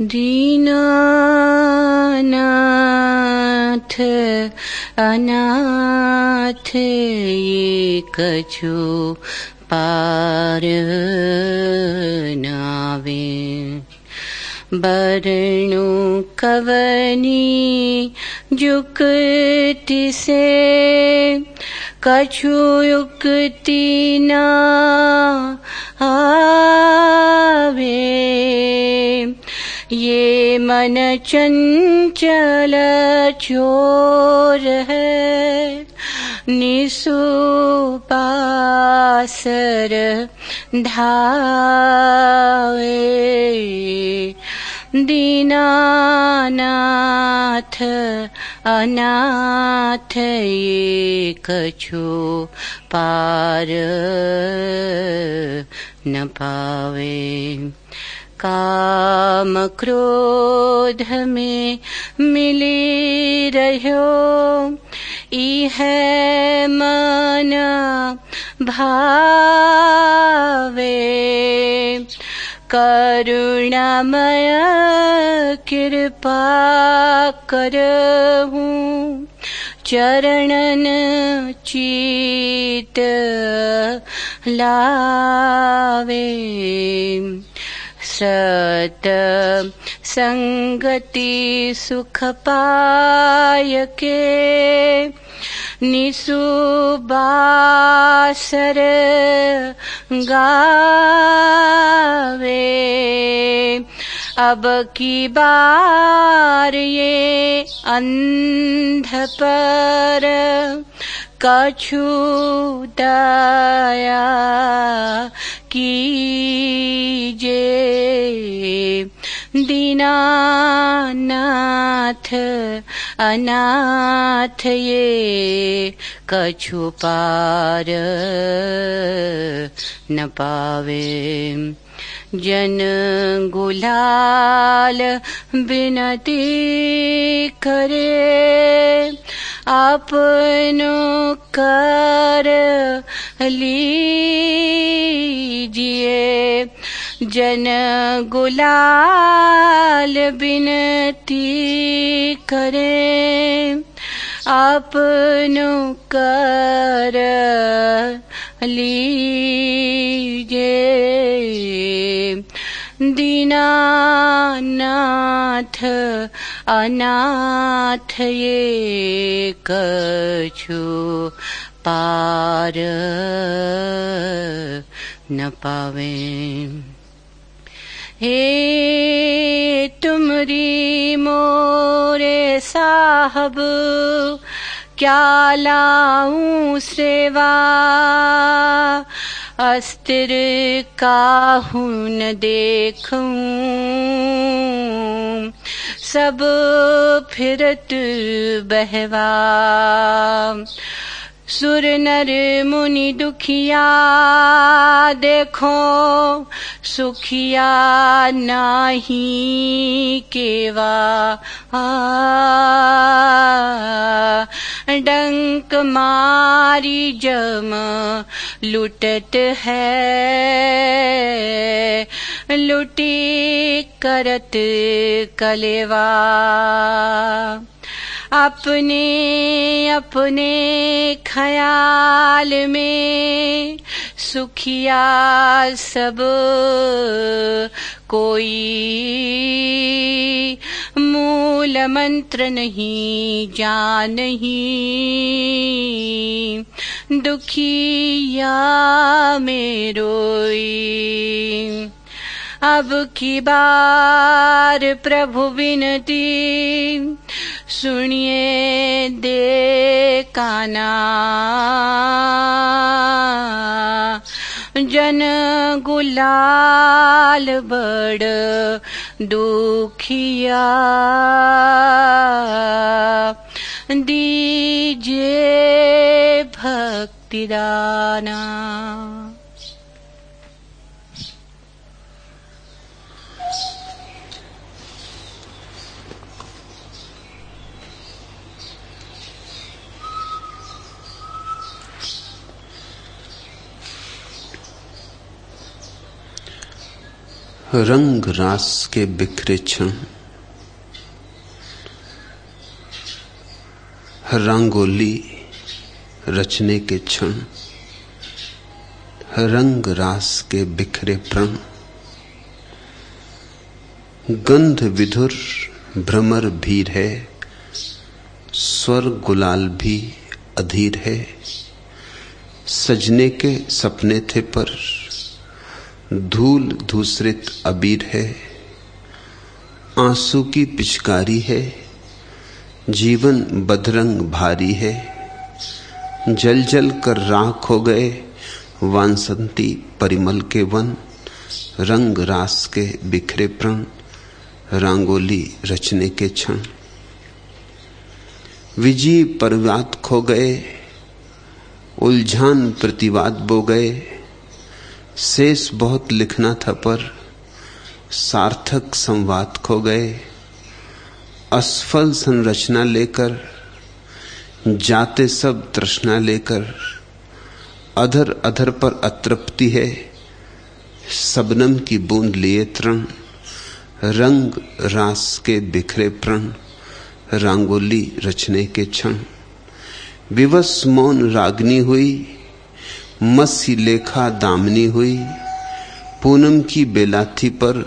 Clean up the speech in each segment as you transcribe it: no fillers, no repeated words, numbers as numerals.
दीनानाथ अनाथ ये कछु पार नावे। बरनु कवनी जुक्ति से कछु युक्ति ना आवे। ये मन चंचल चोर है निसुपासर धावे। दीनानाथ अनाथ ये कछु पार न पावे। काम क्रोध में मिली रहो इह मन भावे। करुणामय कृपा करहूँ चरणन चीत लावे। सत संगति सुख पाय के निसुबासर गावे। अब की बार ये अंध पर कछु दया कीजे। दीनानाथ अनाथ ये कछु पार न पावे। जन गुलाल बिनती करे आपनो कर लीजिए। जन गुलाल बिनती करे आपनो कर लीजिए। दीनानाथ अनाथ ये कछु पार न पावे। हे तुमरी मोरे साहब क्या लाऊं सेवा। अस्तिर काहू न देखूं सब फिरत बहवा। सुर नर मुनि दुखिया देखो सुखिया नाही केवा। डंक मारी जम लुटत है लुटी करत कलेवा। अपने अपने ख्याल में सुखिया सब कोई मूल मंत्र नहीं जानही। दुखिया में रोई अब की बार प्रभु विनती सुनिए दे काना। जन गुलाल बड़ दुखिया दीजिए भक्ति दाना। रंग रास के बिखरे क्षण, रंगोली रचने के क्षण, रंग रास के बिखरे प्रण, गंध विधुर भ्रमर भीर है, स्वर गुलाल भी अधीर है। सजने के सपने थे पर धूल धूसरित अबीर है। आंसू की पिचकारी है, जीवन बदरंग भारी है। जल जल कर राख हो गए वांसंती परिमल के वन, रंग रास के बिखरे प्रण, रंगोली रचने के क्षण। विजी परिवाद खो गए, उलझान प्रतिवाद बो गए। शेष बहुत लिखना था पर सार्थक संवाद खो गए। असफल संरचना लेकर जाते सब तृष्णा लेकर, अधर अधर पर अतृप्ति है, सबनम की बूंद लिए तृण। रंग रास के बिखरे प्रण, रंगोली रचने के क्षण। विवश मौन रागनी हुई, मसी लेखा दामनी हुई। पूनम की बेलाथी पर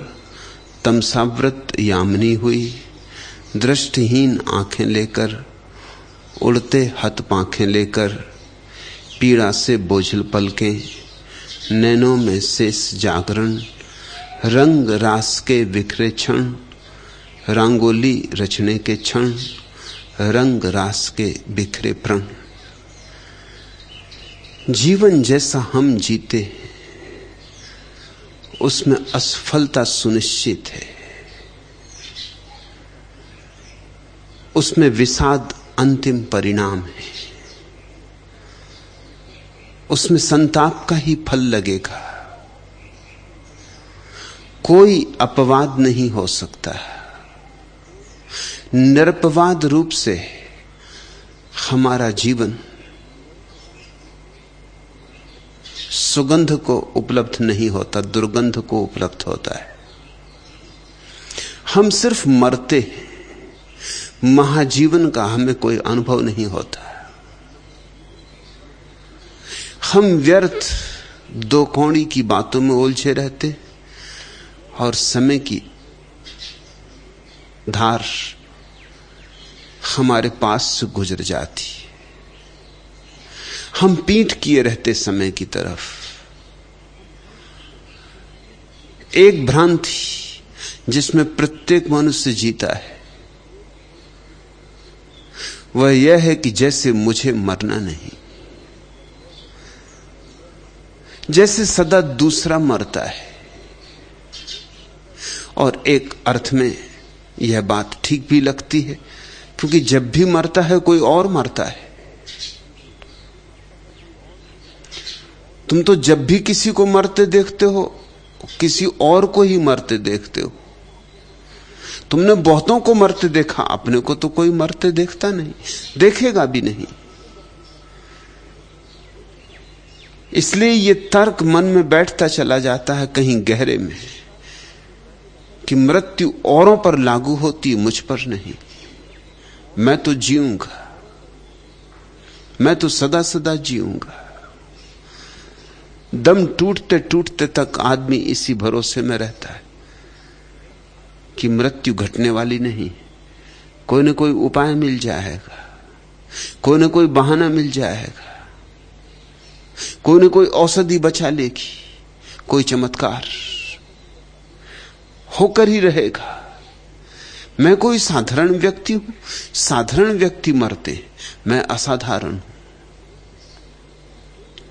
तमसाव्रत यामिनी हुई। दृष्टिहीन आंखें लेकर, उड़ते हथ पांखें लेकर, पीड़ा से बोझल पलकें, नैनों में शेष जागरण। रंग रास के बिखरे क्षण, रंगोली रचने के क्षण, रंग रास के बिखरे प्रण। जीवन जैसा हम जीते उसमें असफलता सुनिश्चित है, उसमें विषाद अंतिम परिणाम है, उसमें संताप का ही फल लगेगा। कोई अपवाद नहीं हो सकता। निरपवाद रूप से हमारा जीवन सुगंध को उपलब्ध नहीं होता, दुर्गंध को उपलब्ध होता है। हम सिर्फ मरते हैं, महाजीवन का हमें कोई अनुभव नहीं होता। हम व्यर्थ दो कौड़ी की बातों में उलझे रहते और समय की धार हमारे पास से गुजर जाती। हम पीठ किए रहते समय की तरफ। एक भ्रांति जिसमें प्रत्येक मनुष्य जीता है वह यह है कि जैसे मुझे मरना नहीं, जैसे सदा दूसरा मरता है। और एक अर्थ में यह बात ठीक भी लगती है, क्योंकि जब भी मरता है कोई और मरता है। तुम तो जब भी किसी को मरते देखते हो किसी और को ही मरते देखते हो। तुमने बहुतों को मरते देखा, अपने को तो कोई मरते देखता नहीं, देखेगा भी नहीं। इसलिए यह तर्क मन में बैठता चला जाता है कहीं गहरे में कि मृत्यु औरों पर लागू होती, मुझ पर नहीं। मैं तो जीऊंगा, मैं तो सदा सदा जीऊंगा। दम टूटते टूटते तक आदमी इसी भरोसे में रहता है कि मृत्यु घटने वाली नहीं। कोई न कोई उपाय मिल जाएगा, कोई न कोई बहाना मिल जाएगा, कोई न कोई औषधि बचा लेगी, कोई चमत्कार होकर ही रहेगा। मैं कोई साधारण व्यक्ति हूं, साधारण व्यक्ति मरते, मैं असाधारण हूं।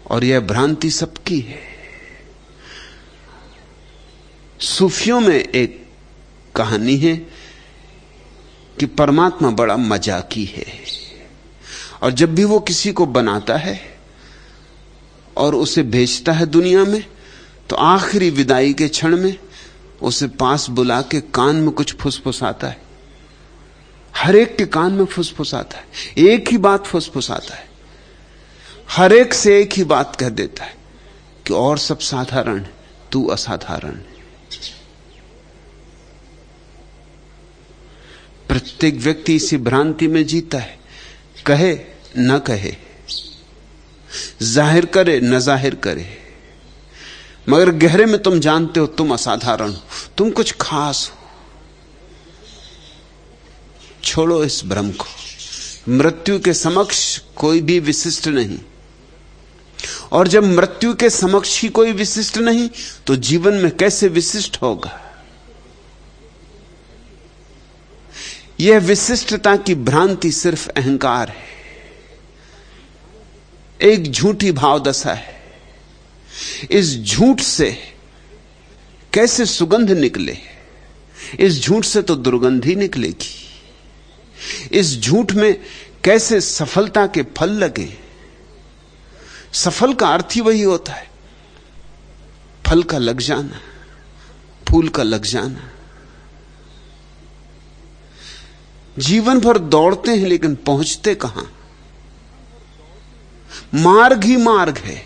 और यह भ्रांति सबकी है। सूफियों में एक कहानी है कि परमात्मा बड़ा मजाकी है, और जब भी वो किसी को बनाता है और उसे भेजता है दुनिया में, तो आखिरी विदाई के क्षण में उसे पास बुला के कान में कुछ फुसफुसाता है। हर एक के कान में फुसफुसाता है, एक ही बात फुसफुसाता है। हर एक से एक ही बात कह देता है कि और सब साधारण है, तू असाधारण है। प्रत्येक व्यक्ति इसी भ्रांति में जीता है, कहे न कहे, जाहिर करे न जाहिर करे, मगर गहरे में तुम जानते हो तुम असाधारण हो, तुम कुछ खास हो। छोड़ो इस भ्रम को। मृत्यु के समक्ष कोई भी विशिष्ट नहीं, और जब मृत्यु के समक्ष ही कोई विशिष्ट नहीं तो जीवन में कैसे विशिष्ट होगा? यह विशिष्टता की भ्रांति सिर्फ अहंकार है, एक झूठी भाव दशा है। इस झूठ से कैसे सुगंध निकले? इस झूठ से तो दुर्गंधी निकलेगी। इस झूठ में कैसे सफलता के फल लगे? सफल का अर्थ ही वही होता है, फल का लग जाना, फूल का लग जाना। जीवन भर दौड़ते हैं लेकिन पहुंचते कहां? मार्ग ही मार्ग है,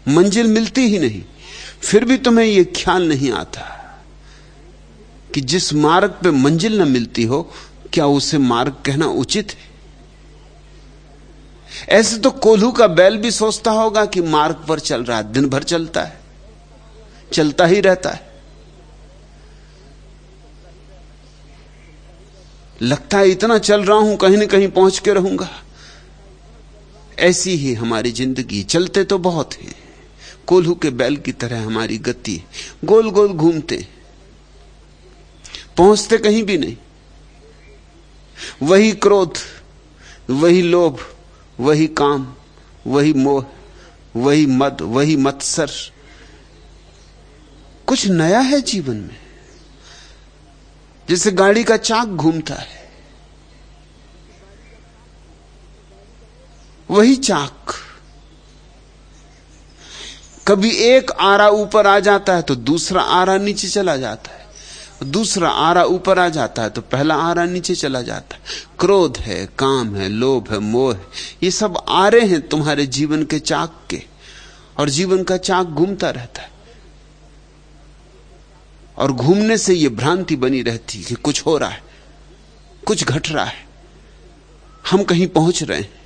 मंजिल मिलती ही नहीं। फिर भी तुम्हें यह ख्याल नहीं आता कि जिस मार्ग पे मंजिल न मिलती हो, क्या उसे मार्ग कहना उचित है? ऐसे तो कोल्हू का बैल भी सोचता होगा कि मार्ग पर चल रहा है, दिन भर चलता है, चलता ही रहता है, लगता है इतना चल रहा हूं कहीं न कहीं पहुंच के रहूंगा। ऐसी ही हमारी जिंदगी, चलते तो बहुत है, कोल्हू के बैल की तरह हमारी गति, गोल गोल घूमते, पहुंचते कहीं भी नहीं। वही क्रोध, वही लोभ, वही काम, वही मोह, वही मद, वही मत्सर। कुछ नया है जीवन में? जैसे गाड़ी का चाक घूमता है, वही चाक। कभी एक आरा ऊपर आ जाता है तो दूसरा आरा नीचे चला जाता है, दूसरा आरा ऊपर आ जाता है तो पहला आरा नीचे चला जाता है। क्रोध है, काम है, लोभ है, मोह है, ये सब आरे हैं तुम्हारे जीवन के चाक के, और जीवन का चाक घूमता रहता है। और घूमने से ये भ्रांति बनी रहती कि कुछ हो रहा है, कुछ घट रहा है, हम कहीं पहुंच रहे हैं।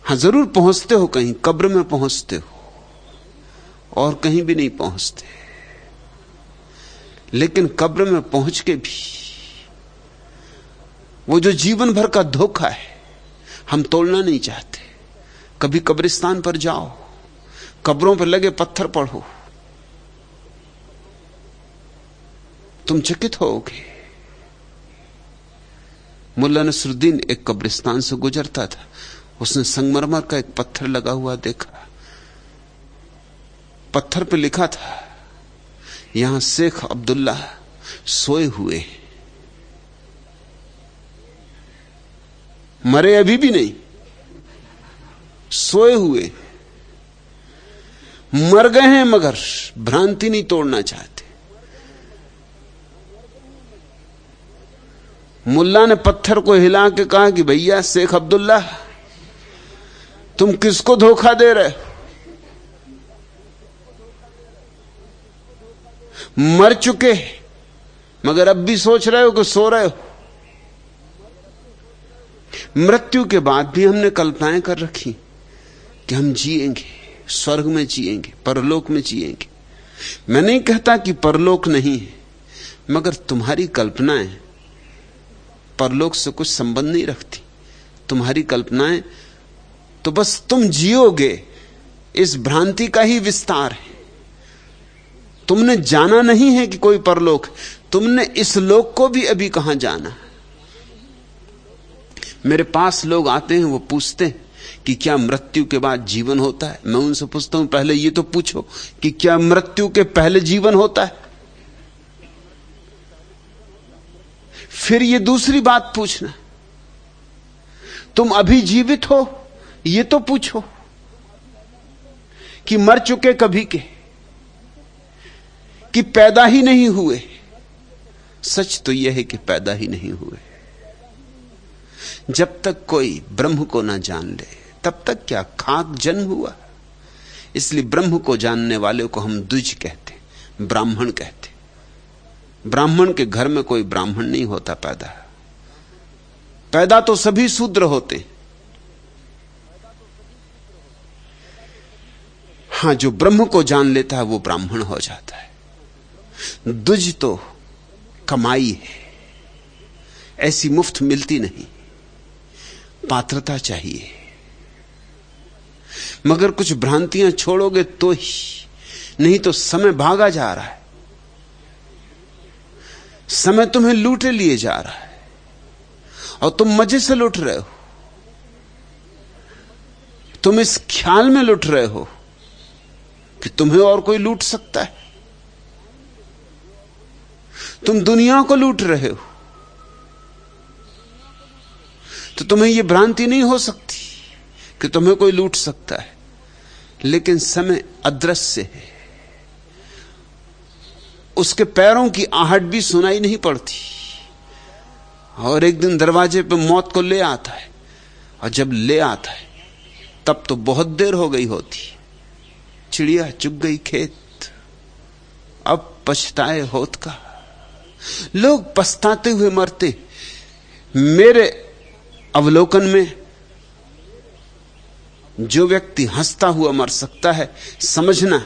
हां, जरूर पहुंचते हो, कहीं कब्र में पहुंचते हो, और कहीं भी नहीं पहुंचते। लेकिन कब्र में पहुंच के भी वो जो जीवन भर का धोखा है हम तोड़ना नहीं चाहते। कभी कब्रिस्तान पर जाओ, कब्रों पर लगे पत्थर पढ़ो, तुम चकित होगे। मुल्ला नसरुद्दीन एक कब्रिस्तान से गुजरता था, उसने संगमरमर का एक पत्थर लगा हुआ देखा। पत्थर पे लिखा था, यहां शेख अब्दुल्ला सोए हुए, मरे अभी भी नहीं, सोए हुए। मर गए हैं मगर भ्रांति नहीं तोड़ना चाहते। मुल्ला ने पत्थर को हिला के कहा कि भैया शेख अब्दुल्ला, तुम किसको धोखा दे रहे हो? मर चुके मगर अब भी सोच रहे हो कि सो रहे हो। मृत्यु के बाद भी हमने कल्पनाएं कर रखी कि हम जिएंगे, स्वर्ग में जिएंगे, परलोक में जिएंगे। मैं नहीं कहता कि परलोक नहीं है, मगर तुम्हारी कल्पनाएं परलोक से कुछ संबंध नहीं रखती। तुम्हारी कल्पनाएं तो बस तुम जियोगे, इस भ्रांति का ही विस्तार है। तुमने जाना नहीं है कि कोई परलोक, तुमने इस लोक को भी अभी कहां जाना। मेरे पास लोग आते हैं, वो पूछते हैं कि क्या मृत्यु के बाद जीवन होता है। मैं उनसे पूछता हूं, पहले ये तो पूछो कि क्या मृत्यु के पहले जीवन होता है, फिर ये दूसरी बात पूछना। तुम अभी जीवित हो, ये तो पूछो कि मर चुके कभी के, कि पैदा ही नहीं हुए। सच तो यह है कि पैदा ही नहीं हुए। जब तक कोई ब्रह्म को ना जान ले तब तक क्या खाक जन्म हुआ। इसलिए ब्रह्म को जानने वाले को हम द्विज कहते, ब्राह्मण कहते। ब्राह्मण के घर में कोई ब्राह्मण नहीं होता पैदा, पैदा तो सभी शूद्र होते हैं। हां, जो ब्रह्म को जान लेता है वो ब्राह्मण हो जाता है। दुज तो कमाई है, ऐसी मुफ्त मिलती नहीं, पात्रता चाहिए। मगर कुछ भ्रांतियां छोड़ोगे तो ही, नहीं तो समय भागा जा रहा है, समय तुम्हें लूटे लिए जा रहा है और तुम मजे से लुट रहे हो। तुम इस ख्याल में लुट रहे हो कि तुम्हें और कोई लूट सकता है। तुम दुनिया को लूट रहे हो, तो तुम्हें यह भ्रांति नहीं हो सकती कि तुम्हें कोई लूट सकता है। लेकिन समय अदृश्य है, उसके पैरों की आहट भी सुनाई नहीं पड़ती। और एक दिन दरवाजे पे मौत को ले आता है, और जब ले आता है तब तो बहुत देर हो गई होती। चिड़िया चुग गई खेत, अब पछताए होत का। लोग पछताते हुए मरते। मेरे अवलोकन में जो व्यक्ति हंसता हुआ मर सकता है, समझना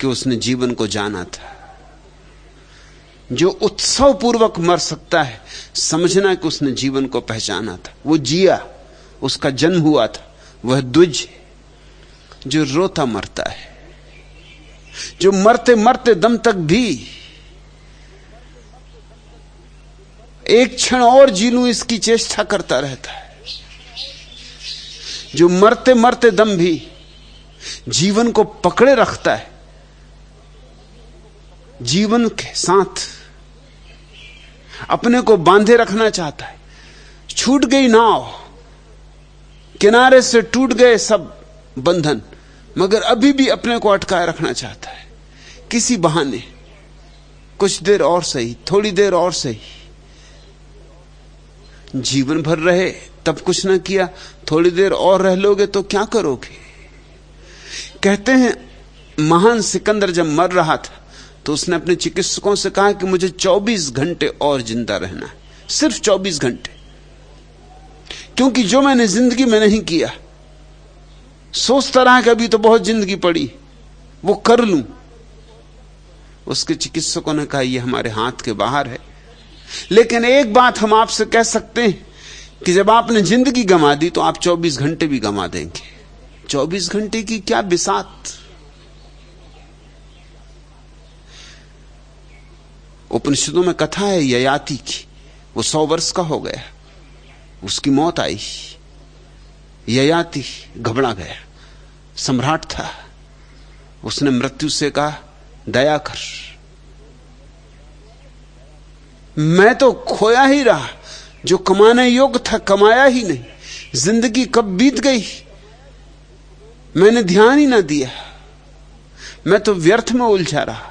कि उसने जीवन को जाना था। जो उत्सव पूर्वक मर सकता है, समझना कि उसने जीवन को पहचाना था, वो जिया, उसका जन्म हुआ था। वह द्विज जो रोता मरता है, जो मरते मरते दम तक भी एक क्षण और जी लूं इसकी चेष्टा करता रहता है, जो मरते मरते दम भी जीवन को पकड़े रखता है, जीवन के साथ अपने को बांधे रखना चाहता है। छूट गई नाव, किनारे से टूट गए सब बंधन, मगर अभी भी अपने को अटकाए रखना चाहता है। किसी बहाने कुछ देर और सही, थोड़ी देर और सही, जीवन भर रहे तब कुछ ना किया, थोड़ी देर और रह लोगे तो क्या करोगे। कहते हैं महान सिकंदर जब मर रहा था तो उसने अपने चिकित्सकों से कहा कि मुझे 24 घंटे और जिंदा रहना है, सिर्फ 24 घंटे, क्योंकि जो मैंने जिंदगी में नहीं किया, सोचता रहा कि अभी तो बहुत जिंदगी पड़ी, वो कर लूं। उसके चिकित्सकों ने कहा यह हमारे हाथ के बाहर है, लेकिन एक बात हम आपसे कह सकते हैं कि जब आपने जिंदगी गंवा दी तो आप 24 घंटे भी गंवा देंगे। 24 घंटे की क्या बिसात। उपनिषदों में कथा है ययाति की, वो 100 वर्ष का हो गया, उसकी मौत आई। ययाति घबरा गया, सम्राट था, उसने मृत्यु से कहा दया कर, मैं तो खोया ही रहा, जो कमाने योग्य था कमाया ही नहीं, जिंदगी कब बीत गई मैंने ध्यान ही ना दिया, मैं तो व्यर्थ में उलझा रहा।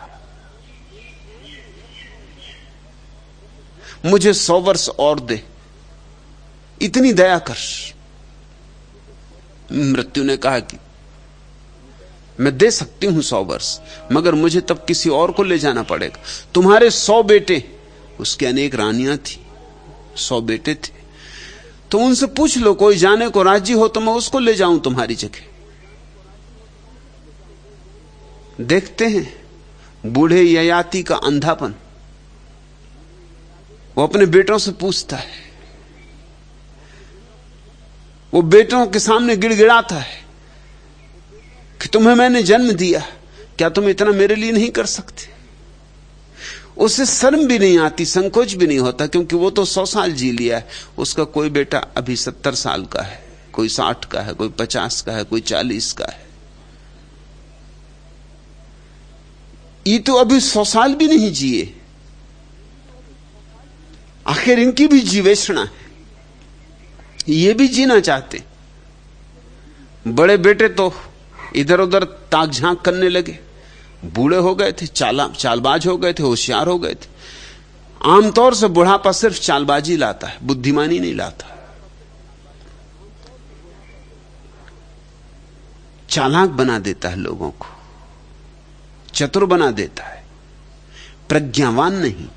मुझे 100 वर्ष और दे, इतनी दया कर। मृत्यु ने कहा कि मैं दे सकती हूं 100 वर्ष, मगर मुझे तब किसी और को ले जाना पड़ेगा। तुम्हारे 100 बेटे, उसकी अनेक रानियां थी, 100 बेटे थे, तो उनसे पूछ लो कोई जाने को राजी हो तो मैं उसको ले जाऊं तुम्हारी जगह। देखते हैं बूढ़े ययाति का अंधापन। वो अपने बेटों से पूछता है, वो बेटों के सामने गिड़गिड़ाता है कि तुम्हें मैंने जन्म दिया, क्या तुम इतना मेरे लिए नहीं कर सकते। उसे शर्म भी नहीं आती, संकोच भी नहीं होता, क्योंकि वो तो 100 साल जी लिया है। उसका कोई बेटा अभी 70 साल का है, कोई 60 का है, कोई 50 का है, कोई 40 का है। ये तो अभी 100 साल भी नहीं जिए। आखिर इनकी भी जीवेषणा है, ये भी जीना चाहते। बड़े बेटे तो इधर उधर ताक झांक करने लगे, बूढ़े हो गए थे, चालबाज हो गए थे, होशियार हो गए थे। आमतौर से बुढ़ापा सिर्फ चालबाजी लाता है, बुद्धिमानी नहीं लाता। चालाक बना देता है लोगों को, चतुर बना देता है, प्रज्ञावान नहीं।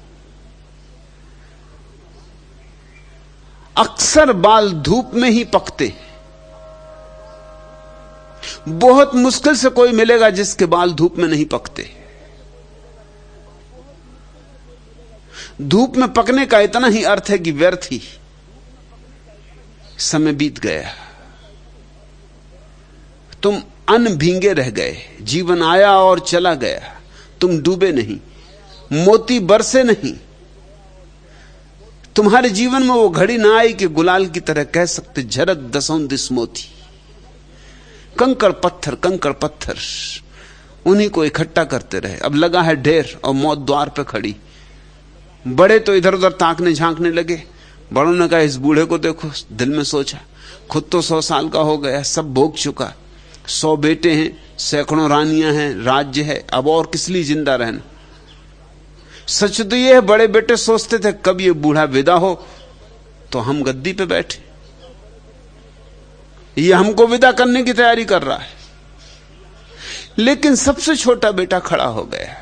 अक्सर बाल धूप में ही पकते। बहुत मुश्किल से कोई मिलेगा जिसके बाल धूप में नहीं पकते। धूप में पकने का इतना ही अर्थ है कि व्यर्थ ही समय बीत गया, तुम अन भींगे रह गए, जीवन आया और चला गया, तुम डूबे नहीं, मोती बरसे नहीं। तुम्हारे जीवन में वो घड़ी ना आई कि गुलाल की तरह कह सकते झरक दसों दिस मोती। कंकड़ पत्थर उन्हीं को इकट्ठा करते रहे। अब लगा है ढेर और मौत द्वार पे खड़ी। बड़े तो इधर उधर ताकने झांकने लगे। बड़ों ने कहा इस बूढ़े को देखो। दिल में सोचा खुद तो 100 साल का हो गया, सब भोग चुका, 100 बेटे हैं, सैकड़ों रानियां हैं, राज्य है, अब और किस लिए जिंदा रहना। सच तो यह है बड़े बेटे सोचते थे कब ये बूढ़ा विदा हो तो हम गद्दी पे बैठे। ये हमको विदा करने की तैयारी कर रहा है। लेकिन सबसे छोटा बेटा खड़ा हो गया।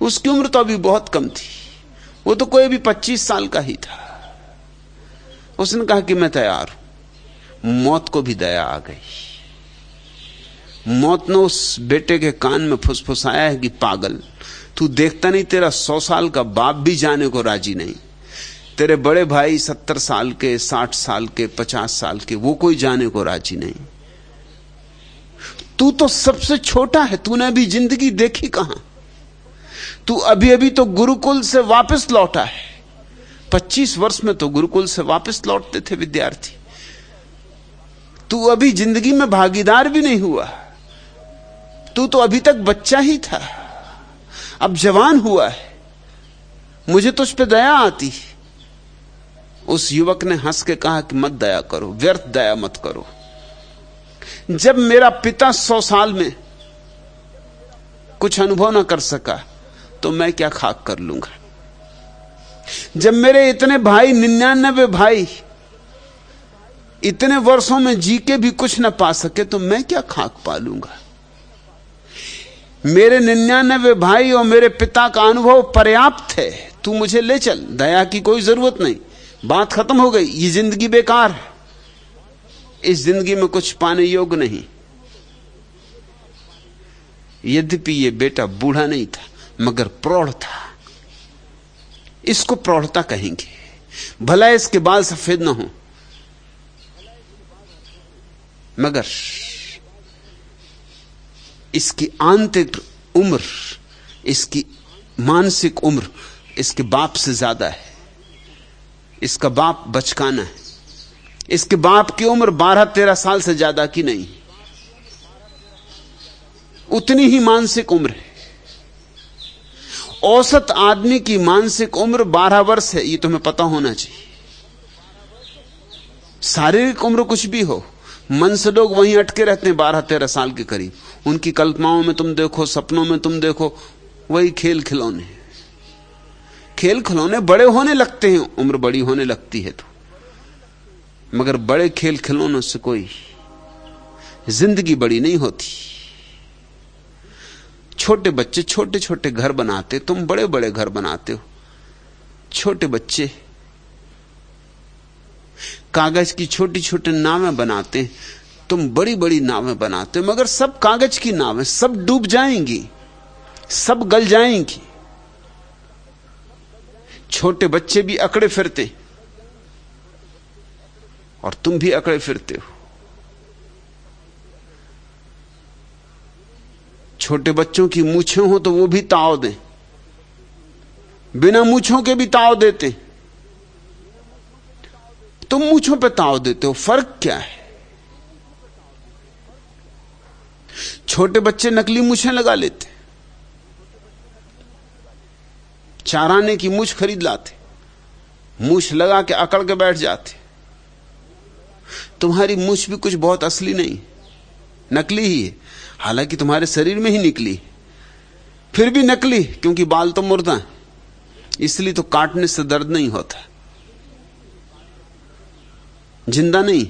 उसकी उम्र तो अभी बहुत कम थी, वो तो कोई भी 25 साल का ही था। उसने कहा कि मैं तैयार हूं। मौत को भी दया आ गई। मौत ने उस बेटे के कान में फुसफुसाया है कि पागल, तू देखता नहीं तेरा 100 साल का बाप भी जाने को राजी नहीं, तेरे बड़े भाई 70 साल के, 60 साल के, 50 साल के, वो कोई जाने को राजी नहीं। तू तो सबसे छोटा है, तूने अभी जिंदगी देखी कहां। तू अभी अभी तो गुरुकुल से वापस लौटा है। 25 वर्ष में तो गुरुकुल से वापस लौटते थे विद्यार्थी। तू अभी जिंदगी में भागीदार भी नहीं हुआ। तू तो अभी तक बच्चा ही था, अब जवान हुआ है। मुझे तुझ पे दया आती। उस युवक ने हंस के कहा कि मत दया करो, व्यर्थ दया मत करो। जब मेरा पिता 100 साल में कुछ अनुभव ना कर सका तो मैं क्या खाक कर लूंगा। जब मेरे इतने भाई 99 भाई इतने वर्षों में जी के भी कुछ ना पा सके तो मैं क्या खाक पा लूंगा। मेरे 99 भाई और मेरे पिता का अनुभव पर्याप्त है। तू मुझे ले चल, दया की कोई जरूरत नहीं, बात खत्म हो गई। ये जिंदगी बेकार है, इस जिंदगी में कुछ पाने योग्य नहीं। यद्यपि ये बेटा बूढ़ा नहीं था मगर प्रौढ़ था। इसको प्रौढ़ता कहेंगे, भला इसके बाल सफेद ना हो, मगर इसकी आंतरिक उम्र, इसकी मानसिक उम्र इसके बाप से ज्यादा है। इसका बाप बचकाना है। इसके बाप की उम्र 12-13 साल से ज्यादा की नहीं, उतनी ही मानसिक उम्र है। औसत आदमी की मानसिक उम्र 12 वर्ष है, ये तुम्हें पता होना चाहिए। शारीरिक उम्र कुछ भी हो, मन से लोग वहीं अटके रहते हैं 12-13 साल के करीब। उनकी कल्पनाओं में तुम देखो, सपनों में तुम देखो, वही खेल खिलौने। खेल खिलौने बड़े होने लगते हैं, उम्र बड़ी होने लगती है तो, मगर बड़े खेल खिलौनों से कोई जिंदगी बड़ी नहीं होती। छोटे बच्चे छोटे छोटे घर बनाते, तुम बड़े बड़े घर बनाते हो। छोटे बच्चे कागज की छोटी छोटी नावें बनाते, तुम बड़ी बड़ी नावें बनाते हो, मगर सब कागज की नावें, सब डूब जाएंगी, सब गल जाएंगी। छोटे बच्चे भी अकड़े फिरते और तुम भी अकड़े फिरते हो। छोटे बच्चों की मूछें हो तो वो भी ताव दें, बिना मूछों के भी ताव देते। तुम मूछों पे ताव देते हो, फर्क क्या है? छोटे बच्चे नकली मूछें लगा लेते, चाराने की मूछ खरीद लाते, मूछ लगा के अकड़ के बैठ जाते। तुम्हारी मूछ भी कुछ बहुत असली नहीं, नकली ही है, हालांकि तुम्हारे शरीर में ही निकली, फिर भी नकली, क्योंकि बाल तो मुर्दा है, इसलिए तो काटने से दर्द नहीं होता, जिंदा नहीं।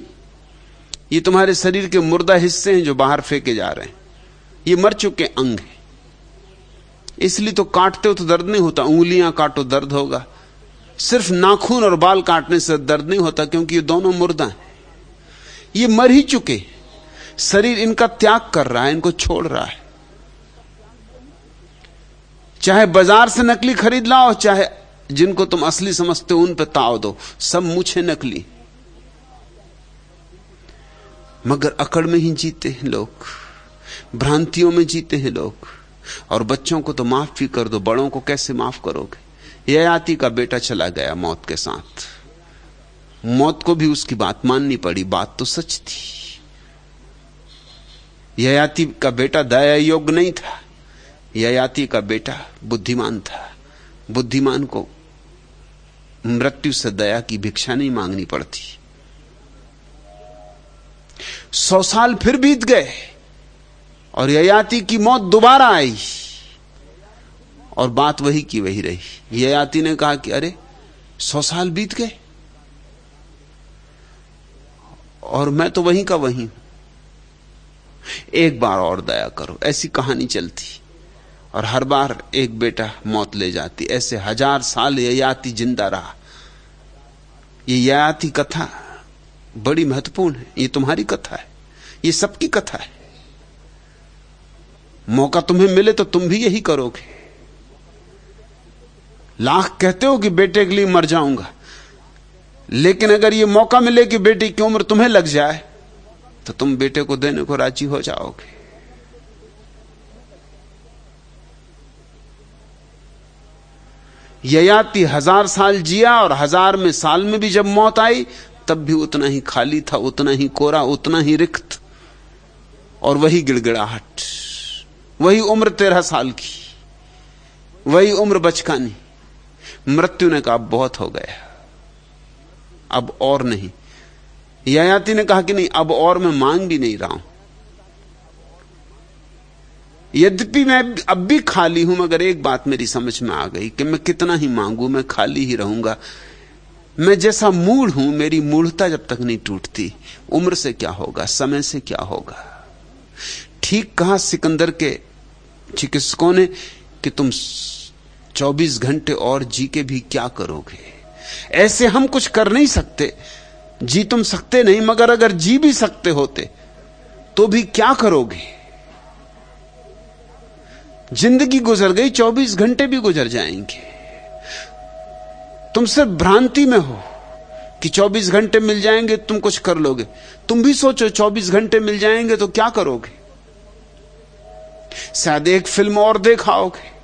ये तुम्हारे शरीर के मुर्दा हिस्से हैं जो बाहर फेंके जा रहे हैं, ये मर चुके अंग हैं, इसलिए तो काटते हो तो दर्द नहीं होता। उंगलियां काटो दर्द होगा, सिर्फ नाखून और बाल काटने से दर्द नहीं होता, क्योंकि ये दोनों मुर्दा हैं, ये मर ही चुके। शरीर इनका त्याग कर रहा है, इनको छोड़ रहा है। चाहे बाजार से नकली खरीद लाओ, चाहे जिनको तुम असली समझते हो उन पे ताव दो, सब मुझे नकली। मगर अकड़ में ही जीते हैं लोग, भ्रांतियों में जीते हैं लोग। और बच्चों को तो माफ भी कर दो, बड़ों को कैसे माफ करोगे? ययाति का बेटा चला गया मौत के साथ, मौत को भी उसकी बात माननी पड़ी, बात तो सच थी। ययाति का बेटा दया योग्य नहीं था, ययाति का बेटा बुद्धिमान था। बुद्धिमान को मृत्यु से दया की भिक्षा नहीं मांगनी पड़ती। 100 साल फिर बीत गए और ययाति की मौत दोबारा आई और बात वही की वही रही। ययाति ने कहा कि अरे 100 साल बीत गए और मैं तो वहीं का वहीं हूं, एक बार और दया करो। ऐसी कहानी चलती और हर बार एक बेटा मौत ले जाती। ऐसे 1000 साल ययाति जिंदा रहा। ये ययाति कथा बड़ी महत्वपूर्ण है। ये तुम्हारी कथा है, ये सबकी कथा है। मौका तुम्हें मिले तो तुम भी यही करोगे। लाख कहते हो कि बेटे के लिए मर जाऊंगा, लेकिन अगर ये मौका मिले कि बेटे की उम्र तुम्हें लग जाए तो तुम बेटे को देने को राजी हो जाओगे। ययाति 1000 साल जिया और 1000 में साल में भी जब मौत आई तब भी उतना ही खाली था, उतना ही कोरा, उतना ही रिक्त और वही गिड़गिड़ाहट, वही उम्र 13 साल की, वही उम्र बचकानी। मृत्यु ने कहा बहुत हो गया, अब और नहीं। ययाति ने कहा कि नहीं, अब और मैं मांग भी नहीं रहा हूं। यद्यपि मैं अब भी खाली हूं, मगर एक बात मेरी समझ में आ गई कि मैं कितना ही मांगू, मैं खाली ही रहूंगा। मैं जैसा मूढ़ हूं, मेरी मूढ़ता जब तक नहीं टूटती, उम्र से क्या होगा, समय से क्या होगा। ठीक कहा सिकंदर के चिकित्सकों ने कि तुम 24 घंटे और जी के भी क्या करोगे। ऐसे हम कुछ कर नहीं सकते, जी तुम सकते नहीं, मगर अगर जी भी सकते होते तो भी क्या करोगे। जिंदगी गुजर गई, 24 घंटे भी गुजर जाएंगे। तुम सिर्फ भ्रांति में हो कि 24 घंटे मिल जाएंगे तुम कुछ कर लोगे। तुम भी सोचो 24 घंटे मिल जाएंगे तो क्या करोगे। शायद एक फिल्म और देखाओगे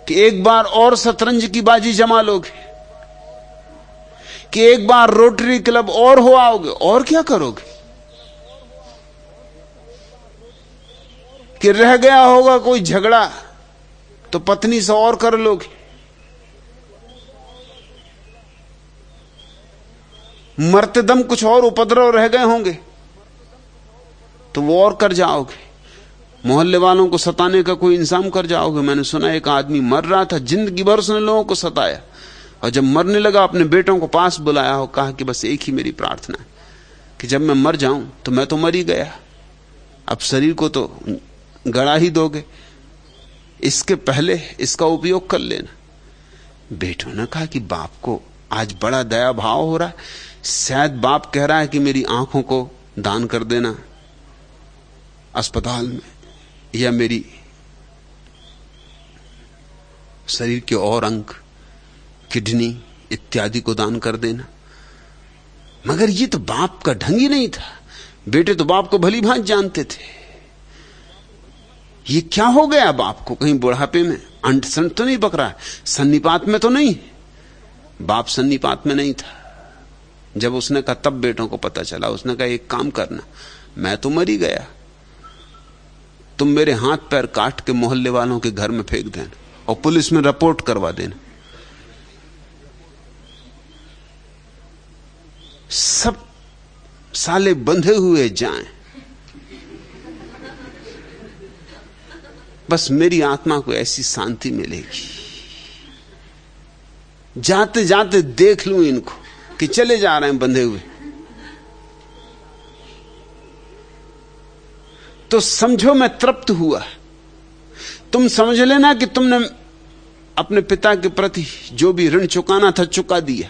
कि एक बार और शतरंज की बाजी जमा लोगे, कि एक बार रोटरी क्लब और हो आओगे। और क्या करोगे? कि रह गया होगा कोई झगड़ा तो पत्नी से और कर लोगे। मरते दम कुछ और उपद्रव रह गए होंगे तो वो और कर जाओगे। मोहल्ले वालों को सताने का कोई इंतजाम कर जाओगे। मैंने सुना एक आदमी मर रहा था, जिंदगी भर उसने लोगों को सताया और जब मरने लगा अपने बेटों को पास बुलाया और कहा कि बस एक ही मेरी प्रार्थना है कि जब मैं मर जाऊं तो मैं तो मर ही गया, अब शरीर को तो गड़ा ही दोगे, इसके पहले इसका उपयोग कर लेना। बेटों ने कहा कि बाप को आज बड़ा दया भाव हो रहा है, शायद बाप कह रहा है कि मेरी आंखों को दान कर देना अस्पताल में, या मेरी शरीर के और अंग, किडनी इत्यादि को दान कर देना। मगर ये तो बाप का ढंग ही नहीं था। बेटे तो बाप को भली भांति जानते थे। ये क्या हो गया बाप को? कहीं बुढ़ापे में अंट संट तो नहीं पकड़ा है, सन्निपात में तो नहीं। बाप सन्निपात में नहीं था। जब उसने कहा तब बेटों को पता चला। उसने कहा एक काम करना, मैं तो मर ही गया, तुम मेरे हाथ पैर काट के मोहल्ले वालों के घर में फेंक देना और पुलिस में रिपोर्ट करवा देना। सब साले बंधे हुए जाएं, बस मेरी आत्मा को ऐसी शांति मिलेगी। जाते जाते देख लूं इनको कि चले जा रहे हैं बंधे हुए, तो समझो मैं तृप्त हुआ। तुम समझ लेना कि तुमने अपने पिता के प्रति जो भी ऋण चुकाना था चुका दिया।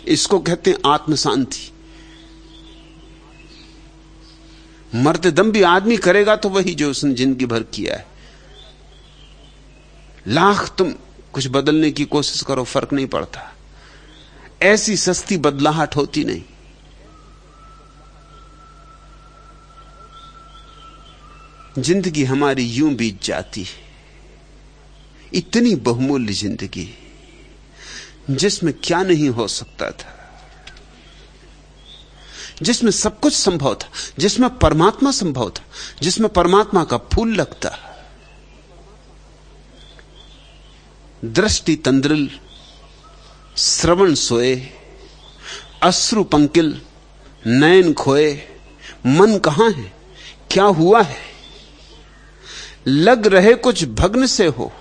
इसको कहते हैं आत्म शांति। मरते दम भी आदमी करेगा तो वही जो उसने जिंदगी भर किया है। लाख तुम कुछ बदलने की कोशिश करो, फर्क नहीं पड़ता। ऐसी सस्ती बदलाहट होती नहीं। जिंदगी हमारी यूं बीत जाती है, इतनी बहुमूल्य जिंदगी जिसमें क्या नहीं हो सकता था, जिसमें सब कुछ संभव था, जिसमें परमात्मा संभव था, जिसमें परमात्मा का फूल लगता। दृष्टि तंद्रिल, श्रवण सोए, अश्रु पंकिल, नयन खोए, मन कहां है, क्या हुआ है। लग रहे कुछ भग्न से हो,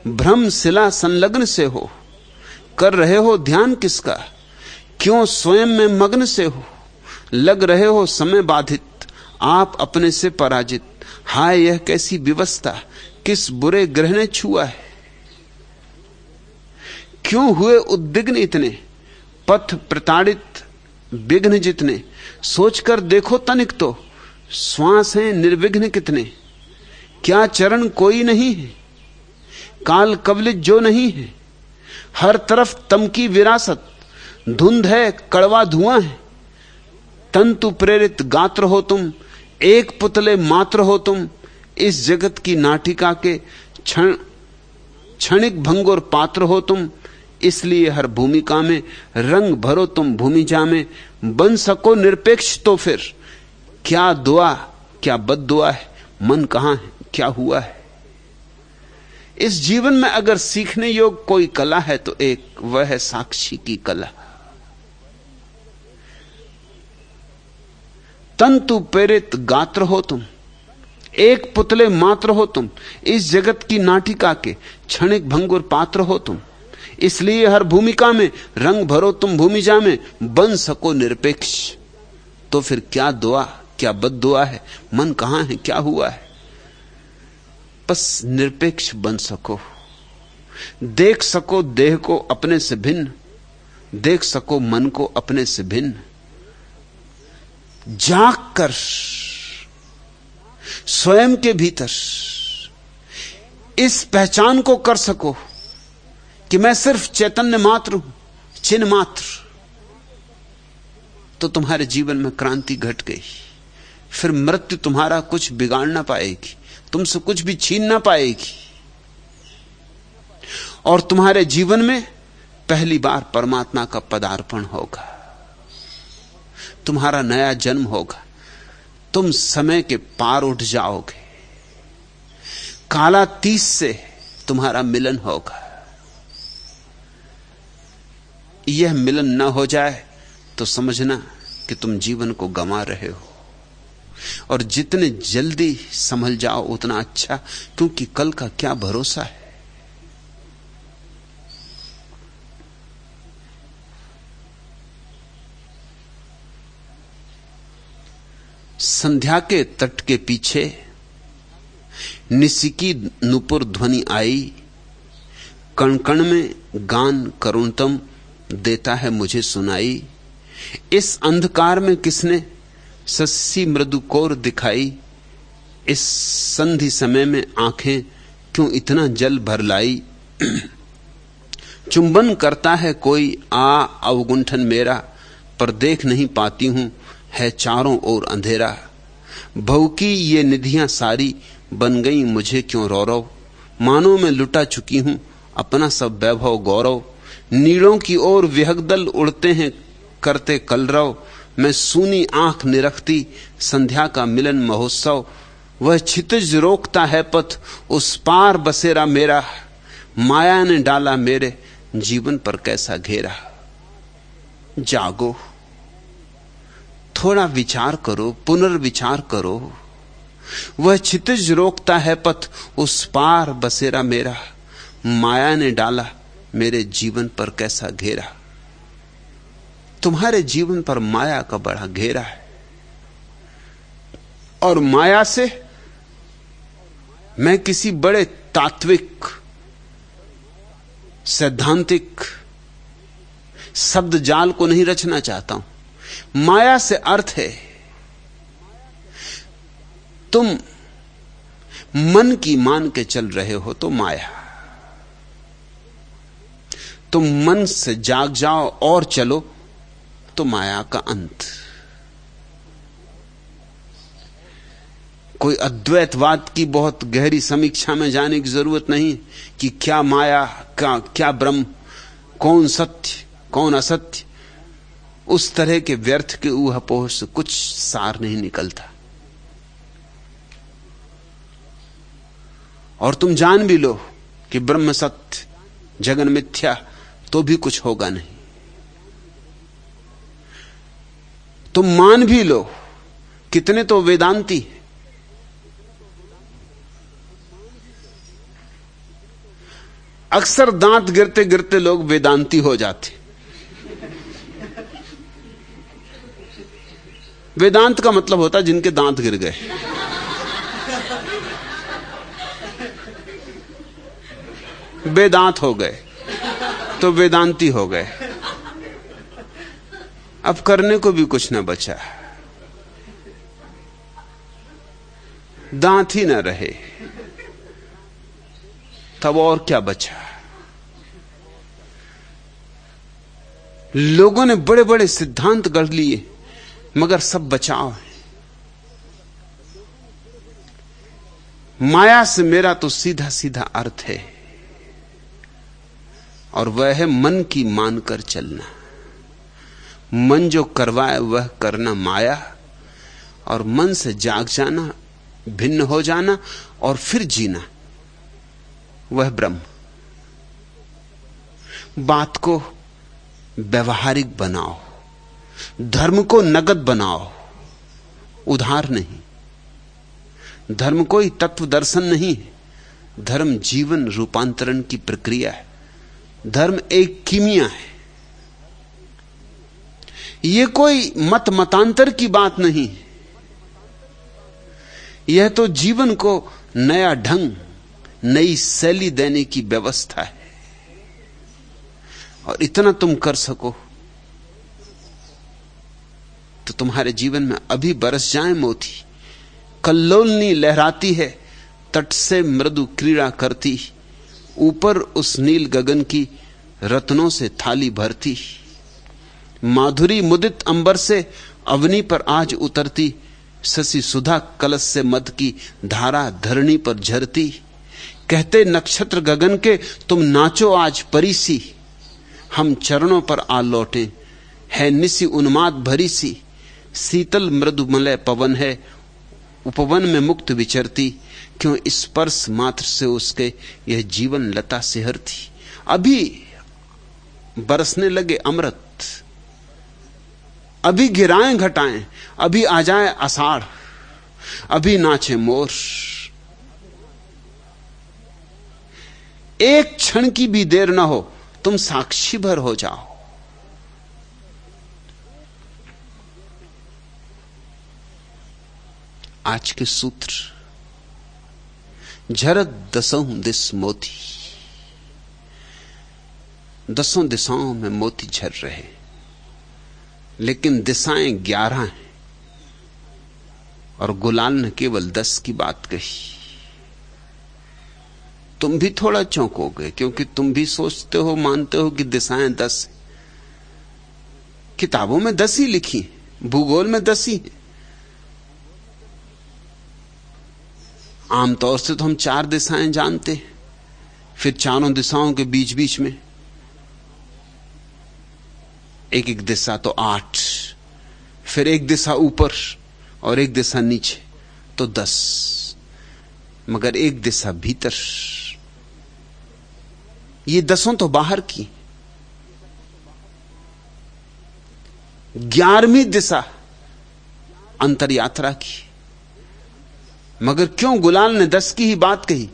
भ्रम शिला संलग्न से हो, कर रहे हो ध्यान किसका, क्यों स्वयं में मग्न से हो। लग रहे हो समय बाधित, आप अपने से पराजित। हाय यह कैसी विवस्था, किस बुरे ग्रह ने छुआ है। क्यों हुए उद्विग्न इतने, पथ प्रताड़ित विघ्न जितने। सोचकर देखो तनिक तो, श्वास हैं निर्विघ्न कितने। क्या चरण कोई नहीं है, काल कवलित जो नहीं है। हर तरफ तम की विरासत, धुंध है कड़वा धुआं है। तंतु प्रेरित गात्र हो तुम, एक पुतले मात्र हो तुम। इस जगत की नाटिका के क्षणिक भंगुर पात्र हो तुम। इसलिए हर भूमिका में रंग भरो तुम भूमिजा में। बन सको निरपेक्ष तो फिर क्या दुआ क्या बद दुआ है। मन कहां है, क्या हुआ है। इस जीवन में अगर सीखने योग कोई कला है तो एक वह है साक्षी की कला। तंतु प्रेरित गात्र हो तुम, एक पुतले मात्र हो तुम। इस जगत की नाटिका के क्षणिक भंगुर पात्र हो तुम। इसलिए हर भूमिका में रंग भरो तुम भूमिजा में। बन सको निरपेक्ष तो फिर क्या दुआ क्या बद दुआ है। मन कहां है, क्या हुआ है। बस निरपेक्ष बन सको, देख सको देह को अपने से भिन्न, देख सको मन को अपने से भिन्न। जाग कर स्वयं के भीतर इस पहचान को कर सको कि मैं सिर्फ चैतन्य मात्र हूं, चिन्ह मात्र, तो तुम्हारे जीवन में क्रांति घट गई। फिर मृत्यु तुम्हारा कुछ बिगाड़ ना पाएगी, तुमसे कुछ भी छीन ना पाएगी। और तुम्हारे जीवन में पहली बार परमात्मा का पदार्पण होगा, तुम्हारा नया जन्म होगा। तुम समय के पार उठ जाओगे, काला तीस से तुम्हारा मिलन होगा। यह मिलन न हो जाए तो समझना कि तुम जीवन को गंवा रहे हो। और जितने जल्दी संभल जाओ उतना अच्छा, क्योंकि कल का क्या भरोसा है। संध्या के तट के पीछे निशिकी नुपुर ध्वनि आई। कण कण में गान करुणतम देता है मुझे सुनाई। इस अंधकार में किसने सस्सी मृदु कोर दिखाई। इस संधि समय में आंखें क्यों इतना जल भर लाई। चुंबन करता है कोई आ अवगुंठन मेरा, पर देख नहीं पाती हूं है चारों ओर अंधेरा। भौकी ये निधियां सारी बन गई मुझे क्यों रौरव। मानो मैं लुटा चुकी हूं अपना सब वैभव गौरव। नीड़ों की ओर विहगदल उड़ते हैं करते कलरव। मैं सूनी आंख निरखती संध्या का मिलन महोत्सव। वह क्षितिज रोकता है पथ उस पार बसेरा मेरा। माया ने डाला मेरे जीवन पर कैसा घेरा। जागो, थोड़ा विचार करो, पुनर्विचार करो। वह क्षितिज रोकता है पथ उस पार बसेरा मेरा। माया ने डाला मेरे जीवन पर कैसा घेरा। तुम्हारे जीवन पर माया का बड़ा घेरा है, और माया से मैं किसी बड़े तात्विक सैद्धांतिक शब्द जाल को नहीं रचना चाहता हूं। माया से अर्थ है तुम मन की मान के चल रहे हो तो माया, तुम मन से जाग जाओ और चलो तो माया का अंत। कोई अद्वैतवाद की बहुत गहरी समीक्षा में जाने की जरूरत नहीं कि क्या माया क्या ब्रह्म, कौन सत्य कौन असत्य। उस तरह के व्यर्थ के ऊहापोह से कुछ सार नहीं निकलता। और तुम जान भी लो कि ब्रह्म सत्य जगन मिथ्या, तो भी कुछ होगा नहीं। तुम मान भी लो, कितने तो वेदांती हैं, अक्सर दांत गिरते गिरते लोग वेदांती हो जाते। वेदांत का मतलब होता है जिनके दांत गिर गए। बेदांत हो गए तो वेदांती हो गए। अब करने को भी कुछ न बचा, दांत ही न रहे तब और क्या बचा। लोगों ने बड़े बड़े सिद्धांत गढ़ लिए मगर सब बचाव है। माया से मेरा तो सीधा सीधा अर्थ है और वह है मन की मानकर चलना। मन जो करवाए वह करना माया, और मन से जाग जाना, भिन्न हो जाना और फिर जीना वह ब्रह्म। बात को व्यवहारिक बनाओ, धर्म को नगद बनाओ, उधार नहीं। धर्म कोई तत्व दर्शन नहीं है, धर्म जीवन रूपांतरण की प्रक्रिया है। धर्म एक कीमिया है। यह कोई मत मतांतर की बात नहीं है, यह तो जीवन को नया ढंग, नई शैली देने की व्यवस्था है। और इतना तुम कर सको तो तुम्हारे जीवन में अभी बरस जाए मोती। कल्लोलनी लहराती है, तट से मृदु क्रीड़ा करती, ऊपर उस नील गगन की रत्नों से थाली भरती। माधुरी मुदित अंबर से अवनी पर आज उतरती, शशि सुधा कलश से मद की धारा धरणी पर झरती। कहते नक्षत्र गगन के तुम नाचो आज परीसी, हम चरणों पर आ लौटे है निसी उन्माद भरी सी। शीतल मृदुमलय पवन है, उपवन में मुक्त विचरती, क्यों स्पर्श मात्र से उसके यह जीवन लता सिहरती। अभी बरसने लगे अमृत, अभी गिराएं घटाएं, अभी आ जाए आषाढ़, अभी नाचे मोर। एक क्षण की भी देर ना हो, तुम साक्षी भर हो जाओ। आज के सूत्र, झरक दसों दिस मोती। दसों दिशाओं में मोती झर रहे, लेकिन दिशाएं 11 हैं और गुलाल ने केवल 10 की बात कही। तुम भी थोड़ा चौंकोगे, क्योंकि तुम भी सोचते हो, मानते हो कि दिशाएं 10। किताबों में 10 ही लिखी, भूगोल में 10 ही है। आमतौर से तो हम 4 दिशाएं जानते हैं, फिर चारों दिशाओं के बीच बीच में एक एक दिशा तो 8, फिर एक दिशा ऊपर और एक दिशा नीचे तो 10, मगर एक दिशा भीतर। ये 10 तो बाहर की। 11वीं दिशा अंतर यात्रा की। मगर क्यों गुलाल ने 10 की ही बात कही?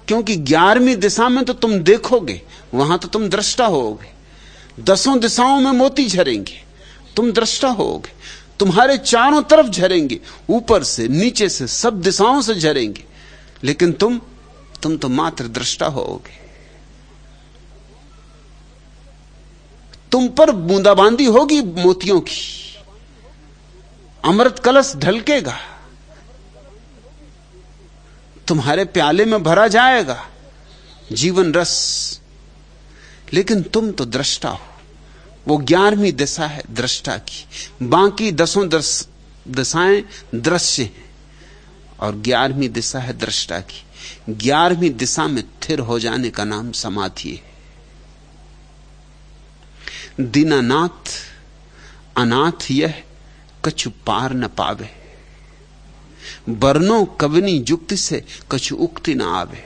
क्योंकि 11वीं दिशा में तो तुम देखोगे, वहां तो तुम दृष्टा होगे। 10 दिशाओं में मोती झरेंगे, तुम दृष्टा होगे। तुम्हारे चारों तरफ झरेंगे, ऊपर से नीचे से सब दिशाओं से झरेंगे, लेकिन तुम तो मात्र दृष्टा होगे। तुम पर बूंदाबांदी होगी मोतियों की, अमृत कलश ढलकेगा, तुम्हारे प्याले में भरा जाएगा जीवन रस, लेकिन तुम तो दृष्टा हो। वो 11वीं दिशा है दृष्टा की, बाकी 10 दिशाएं दृश्य हैं और 11वीं दिशा है दृष्टा की। 11वीं दिशा में स्थिर हो जाने का नाम समाधि है। दीनानाथ अनाथ यह कछु पार न पावे, बरनो कवनी युक्ति से कछु उक्ति न आवे।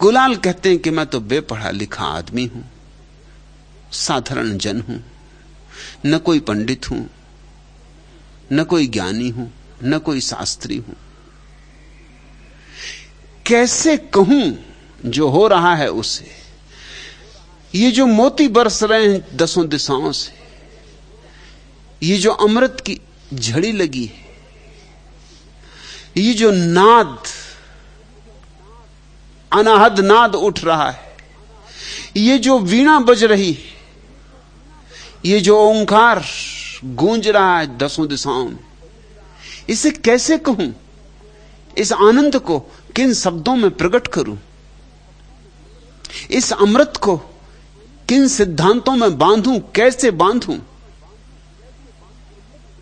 गुलाल कहते हैं कि मैं तो बेपढ़ा लिखा आदमी हूं, साधारण जन हूं, न कोई पंडित हूं, न कोई ज्ञानी हूं, न कोई शास्त्री हूं। कैसे कहूं जो हो रहा है उसे? ये जो मोती बरस रहे हैं 10 दिशाओं से, ये जो अमृत की झड़ी लगी है, ये जो नाद अनाहद नाद उठ रहा है, ये जो वीणा बज रही है, ये जो ओंकार गूंज रहा है 10 दिशाओं में, इसे कैसे कहूं? इस आनंद को किन शब्दों में प्रकट करूं? इस अमृत को किन सिद्धांतों में बांधूं? कैसे बांधूं?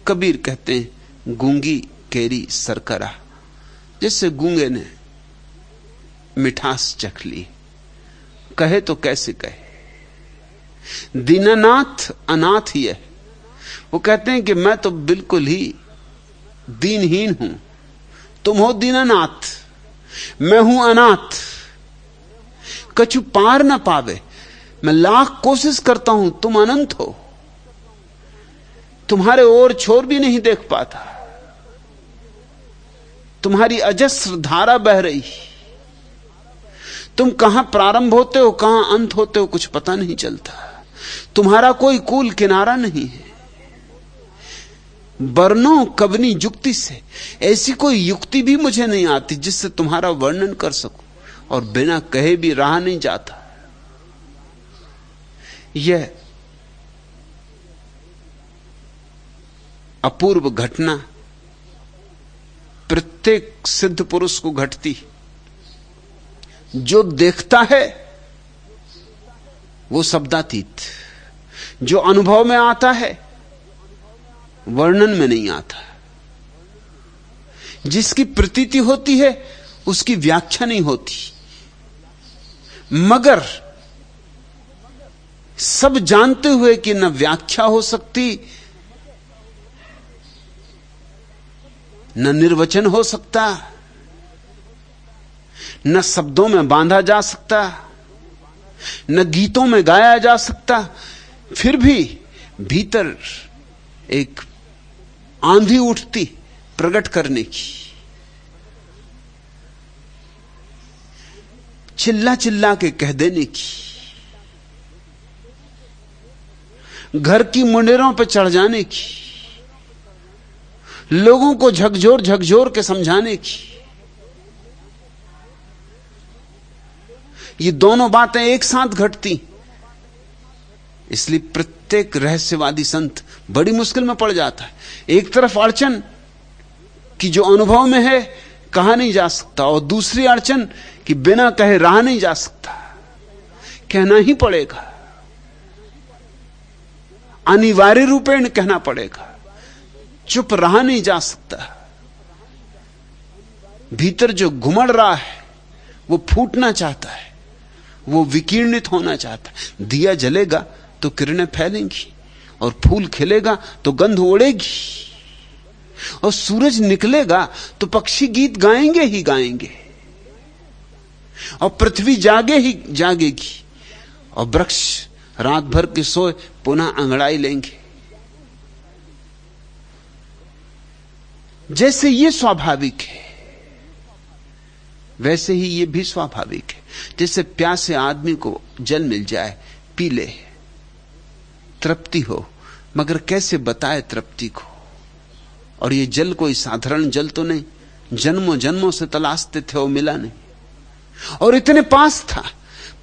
कबीर कहते हैं गूंगी केरी सरकरा, जिससे गूंगे ने मिठास चख ली, कहे तो कैसे कहे। दीनानाथ अनाथ ही है। वो कहते हैं कि मैं तो बिल्कुल ही दीनहीन हूं, तुम हो दीनानाथ, मैं हूं अनाथ, कछु पार ना पावे। मैं लाख कोशिश करता हूं, तुम अनंत हो, तुम्हारे ओर छोर भी नहीं देख पाता, तुम्हारी अजस्र धारा बह रही, तुम कहां प्रारंभ होते हो कहां अंत होते हो कुछ पता नहीं चलता, तुम्हारा कोई कूल किनारा नहीं है। वर्णों कवनी युक्ति से, ऐसी कोई युक्ति भी मुझे नहीं आती जिससे तुम्हारा वर्णन कर सकूं, और बिना कहे भी रहा नहीं जाता। यह अपूर्व घटना प्रत्येक सिद्ध पुरुष को घटती। जो देखता है वो शब्दातीत, जो अनुभव में आता है वर्णन में नहीं आता, जिसकी प्रतीति होती है उसकी व्याख्या नहीं होती। मगर सब जानते हुए कि न व्याख्या हो सकती न निर्वचन हो सकता, न शब्दों में बांधा जा सकता, न गीतों में गाया जा सकता, फिर भी भीतर एक आंधी उठती प्रकट करने की, चिल्ला चिल्ला के कह देने की, घर की मुंडेरों पर चढ़ जाने की, लोगों को झकझोर के समझाने की। ये दोनों बातें एक साथ घटती, इसलिए प्रत्येक रहस्यवादी संत बड़ी मुश्किल में पड़ जाता है। एक तरफ अड़चन कि जो अनुभव में है कहा नहीं जा सकता, और दूसरी अड़चन कि बिना कहे रहा नहीं जा सकता, कहना ही पड़ेगा, अनिवार्य रूपेण कहना पड़ेगा, चुप रहा नहीं जा सकता। भीतर जो घुमड़ रहा है वो फूटना चाहता है, वो विकीर्णित होना चाहता है। दिया जलेगा तो किरणें फैलेंगी, और फूल खिलेगा तो गंध उड़ेगी, और सूरज निकलेगा तो पक्षी गीत गाएंगे ही गाएंगे, और पृथ्वी जागे ही जागेगी, और वृक्ष रात भर के सोए पुनः अंगड़ाई लेंगे। जैसे ये स्वाभाविक है वैसे ही ये भी स्वाभाविक है। जैसे प्यासे आदमी को जल मिल जाए, पी ले, तृप्ति हो, मगर कैसे बताए तृप्ति को। और ये जल कोई साधारण जल तो नहीं, जन्मों जन्मों से तलाशते थे, वो मिला नहीं। और इतने पास था,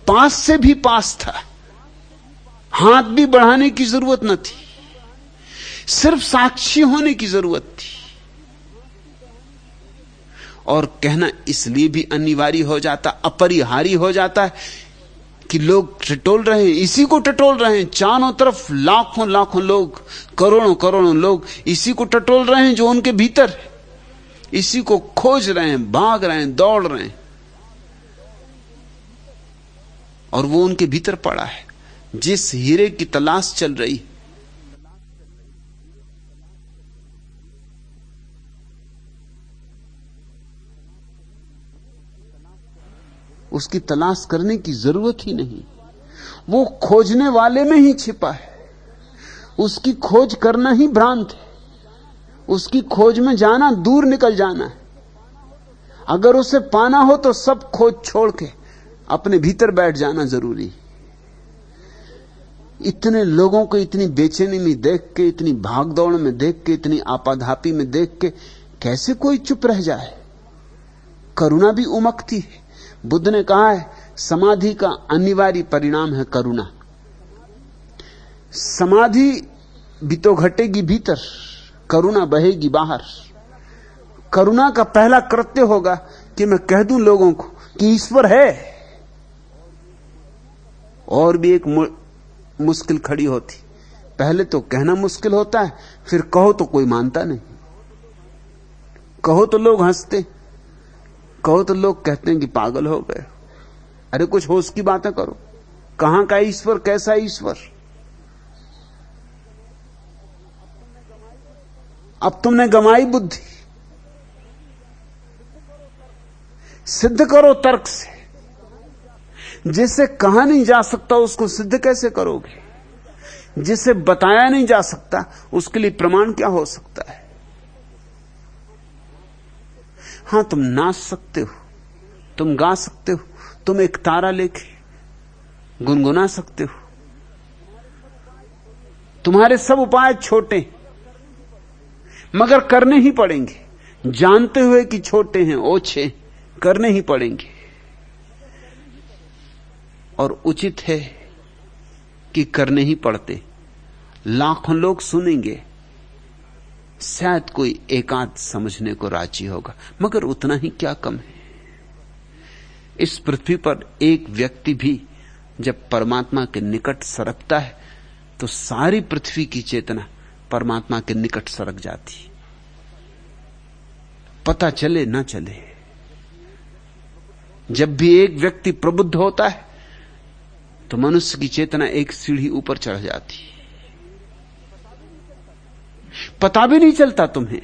पास से भी पास था, हाथ भी बढ़ाने की जरूरत न थी, सिर्फ साक्षी होने की जरूरत थी। और कहना इसलिए भी अनिवार्य हो जाता, अपरिहार्य हो जाता है कि लोग टटोल रहे हैं, इसी को टटोल रहे हैं। चारों तरफ लाखों लाखों लोग, करोड़ों करोड़ों लोग इसी को टटोल रहे हैं जो उनके भीतर है, इसी को खोज रहे हैं, भाग रहे हैं, दौड़ रहे हैं। और वो उनके भीतर पड़ा है। जिस हीरे की तलाश चल रही, उसकी तलाश करने की जरूरत ही नहीं, वो खोजने वाले में ही छिपा है। उसकी खोज करना ही भ्रांत है, उसकी खोज में जाना दूर निकल जाना है। अगर उसे पाना हो तो सब खोज छोड़ के अपने भीतर बैठ जाना जरूरी है। इतने लोगों को इतनी बेचैनी में देख के, इतनी भागदौड़ में देख के, इतनी आपाधापी में देख के कैसे कोई चुप रह जाए? करुणा भी उमकती है। बुद्ध ने कहा है समाधि का अनिवार्य परिणाम है करुणा। समाधि भी तो घटेगी भीतर, करुणा बहेगी बाहर। करुणा का पहला कृत्य होगा कि मैं कह दूं लोगों को कि ईश्वर है। और भी एक मुश्किल खड़ी होती, पहले तो कहना मुश्किल होता है, फिर कहो तो कोई मानता नहीं। कहो तो लोग हंसते, कहो तो लोग कहते हैं कि पागल हो गए। अरे कुछ होश की बातें करो। कहां का ईश्वर, कैसा ईश्वर? अब तुमने गंवाई बुद्धि, सिद्ध करो तर्क से। जिसे कहा नहीं जा सकता उसको सिद्ध कैसे करोगे? जिसे बताया नहीं जा सकता उसके लिए प्रमाण क्या हो सकता है? हां, तुम नाच सकते हो, तुम गा सकते हो, तुम एक तारा लेके गुनगुना सकते हो। तुम्हारे सब उपाय छोटे मगर करने ही पड़ेंगे, जानते हुए कि छोटे हैं, ओछे, करने ही पड़ेंगे। और उचित है कि करने ही पड़ते। लाखों लोग सुनेंगे, शायद कोई एकांत समझने को राजी होगा, मगर उतना ही क्या कम है। इस पृथ्वी पर एक व्यक्ति भी जब परमात्मा के निकट सरकता है तो सारी पृथ्वी की चेतना परमात्मा के निकट सरक जाती, पता चले ना चले। जब भी एक व्यक्ति प्रबुद्ध होता है तो मनुष्य की चेतना एक सीढ़ी ऊपर चढ़ जाती, पता भी नहीं चलता तुम्हें।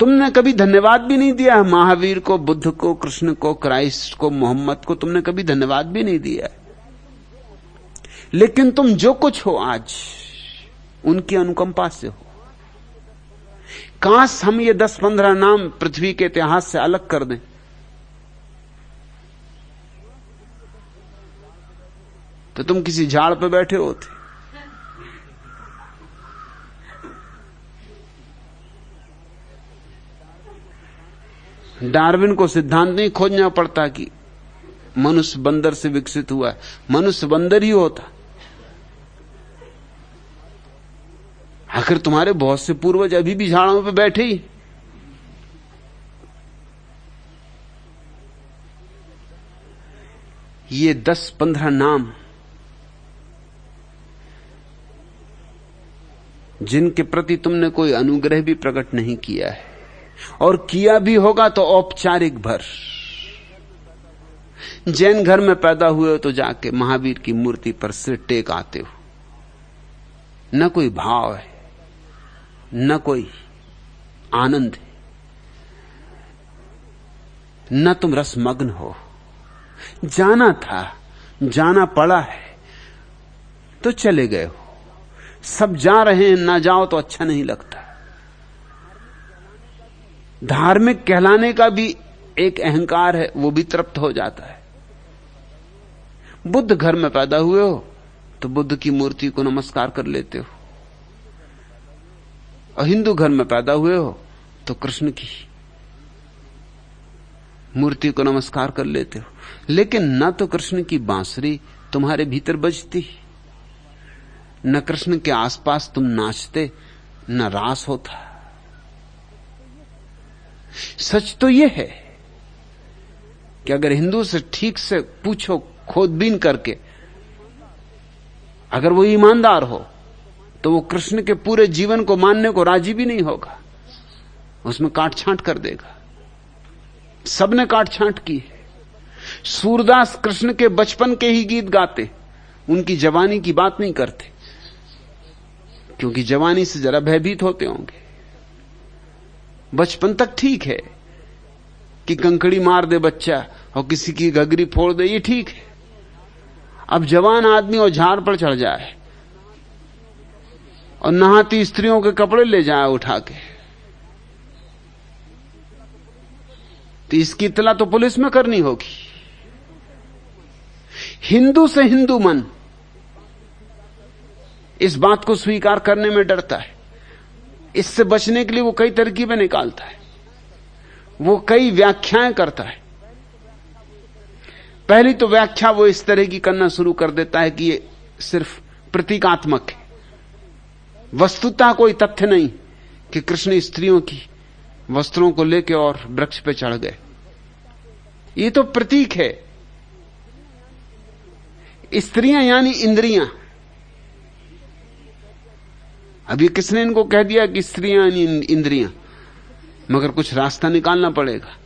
तुमने कभी धन्यवाद भी नहीं दिया महावीर को, बुद्ध को, कृष्ण को, क्राइस्ट को, मोहम्मद को, तुमने कभी धन्यवाद भी नहीं दिया। लेकिन तुम जो कुछ हो आज उनकी अनुकंपा से हो। काश हम ये 10-15 नाम पृथ्वी के इतिहास से अलग कर दें, तो तुम किसी झाड़ पर बैठे होते। डार्विन को सिद्धांत नहीं खोजना पड़ता कि मनुष्य बंदर से विकसित हुआ है, मनुष्य बंदर ही होता। आखिर तुम्हारे बहुत से पूर्वज अभी भी झाड़ों पे बैठे ही। ये 10-15 नाम जिनके प्रति तुमने कोई अनुग्रह भी प्रकट नहीं किया है, और किया भी होगा तो औपचारिक भर। जैन घर में पैदा हुए हो तो जाके महावीर की मूर्ति पर सिर टेक आते हो, न कोई भाव है, न कोई आनंद है, न तुम रसमग्न हो। जाना था, जाना पड़ा है तो चले गए हो। सब जा रहे हैं, ना जाओ तो अच्छा नहीं लगता। धार्मिक कहलाने का भी एक अहंकार है, वो भी तृप्त हो जाता है। बुद्ध घर में पैदा हुए हो तो बुद्ध की मूर्ति को नमस्कार कर लेते हो, और हिंदू घर में पैदा हुए हो तो कृष्ण की मूर्ति को नमस्कार कर लेते हो, लेकिन न तो कृष्ण की बांसुरी तुम्हारे भीतर बजती, न कृष्ण के आसपास तुम नाचते, न रास होता। सच तो यह है कि अगर हिंदू से ठीक से पूछो, खोदबीन करके, अगर वो ईमानदार हो तो वो कृष्ण के पूरे जीवन को मानने को राजी भी नहीं होगा, उसमें काट छांट कर देगा। सबने काट छांट की है। सूरदास कृष्ण के बचपन के ही गीत गाते, उनकी जवानी की बात नहीं करते, क्योंकि जवानी से जरा भयभीत होते होंगे। बचपन तक ठीक है कि कंकड़ी मार दे बच्चा और किसी की घघरी फोड़ दे, ये ठीक है। अब जवान आदमी और झाड़ पर चढ़ जाए और नहाती स्त्रियों के कपड़े ले जाए उठा के, तो इसकी इत्तला तो पुलिस में करनी होगी। हिंदू से हिंदू मन इस बात को स्वीकार करने में डरता है। इससे बचने के लिए वो कई तरकीबें निकालता है, वो कई व्याख्याएं करता है। पहली तो व्याख्या वो इस तरह की करना शुरू कर देता है कि ये सिर्फ प्रतीकात्मक है, वस्तुतः कोई तथ्य नहीं कि कृष्ण स्त्रियों की वस्त्रों को लेकर और वृक्ष पे चढ़ गए। ये तो प्रतीक है। स्त्रियां यानी इंद्रियां। अभी किसने इनको कह दिया कि स्त्रियां यानी इंद्रियां, मगर कुछ रास्ता निकालना पड़ेगा।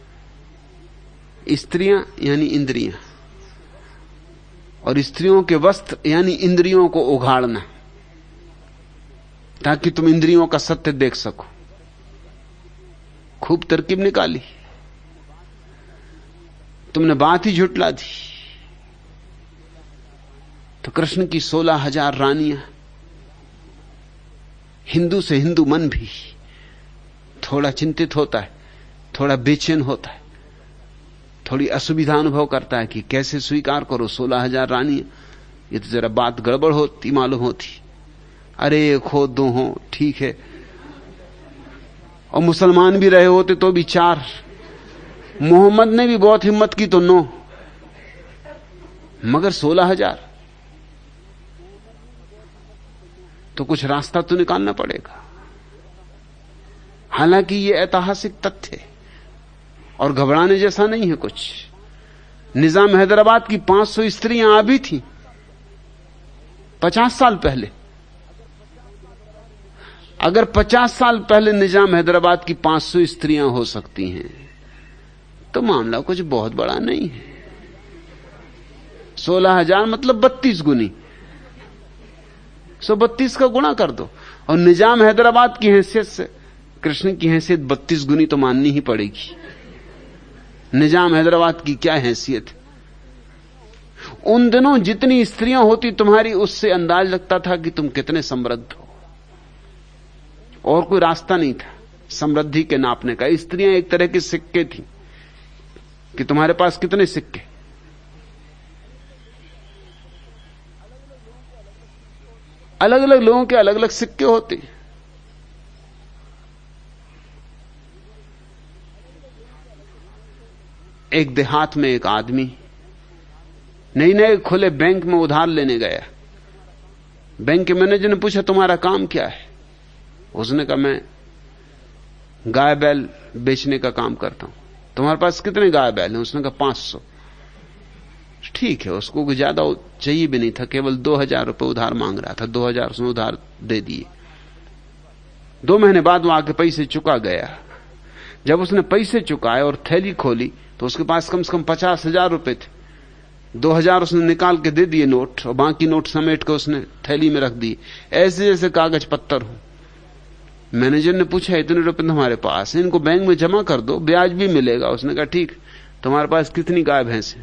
स्त्रियां यानी इंद्रियां, और स्त्रियों के वस्त्र यानी इंद्रियों को उघाड़ना, ताकि तुम इंद्रियों का सत्य देख सको। खूब तरकीब निकाली, तुमने बात ही झुटला दी। तो कृष्ण की 16,000 रानियां, हिंदू से हिंदू मन भी थोड़ा चिंतित होता है, थोड़ा बेचैन होता है, थोड़ी असुविधा अनुभव करता है कि कैसे स्वीकार करो 16,000 रानियां। ये तो जरा बात गड़बड़ होती मालूम होती। अरे एक हो दो हो ठीक है, और मुसलमान भी रहे होते तो भी 4, मोहम्मद ने भी बहुत हिम्मत की तो 9, मगर 16,000। तो कुछ रास्ता तो निकालना पड़ेगा। हालांकि ये ऐतिहासिक तथ्य है और घबराने जैसा नहीं है कुछ। निजाम हैदराबाद की 500 स्त्रियां आ भी थी 50 साल पहले। अगर 50 साल पहले निजाम हैदराबाद की 500 स्त्रियां हो सकती हैं, तो मामला कुछ बहुत बड़ा नहीं है। 16,000 मतलब 32 गुनी, 132 का गुणा कर दो। और निजाम हैदराबाद की हैसियत से कृष्ण की हैसियत 32 गुनी तो माननी ही पड़ेगी। निजाम हैदराबाद की क्या हैसियत है। उन दिनों जितनी स्त्रियां होती तुम्हारी, उससे अंदाज लगता था कि तुम कितने समृद्ध हो। और कोई रास्ता नहीं था समृद्धि के नापने का। स्त्रियां एक तरह के सिक्के थी कि तुम्हारे पास कितने सिक्के। अलग अलग लोगों के अलग अलग सिक्के होते। एक देहात में एक आदमी नए खुले बैंक में उधार लेने गया। बैंक के मैनेजर ने पूछा, तुम्हारा काम क्या है? उसने कहा, मैं गाय बैल बेचने का काम करता हूं। तुम्हारे पास कितने गाय बैल हैं? उसने कहा 500। ठीक है, उसको कुछ ज्यादा चाहिए भी नहीं था, केवल 2,000 रुपए उधार मांग रहा था। 2,000 उसने उधार दे दिए। 2 महीने बाद वो आके पैसे चुका गया। जब उसने पैसे चुकाए और थैली खोली तो उसके पास कम से कम 50,000 रुपए थे। 2,000 उसने निकाल के दे दिए नोट, और बाकी नोट समेट के उसने थैली में रख दिए, ऐसे जैसे कागज पत्तर हो। मैनेजर ने पूछा, इतने रुपए तुम्हारे पास हैं, इनको बैंक में जमा कर दो, ब्याज भी मिलेगा। उसने कहा, ठीक। तुम्हारे पास कितनी गाय भैंस है?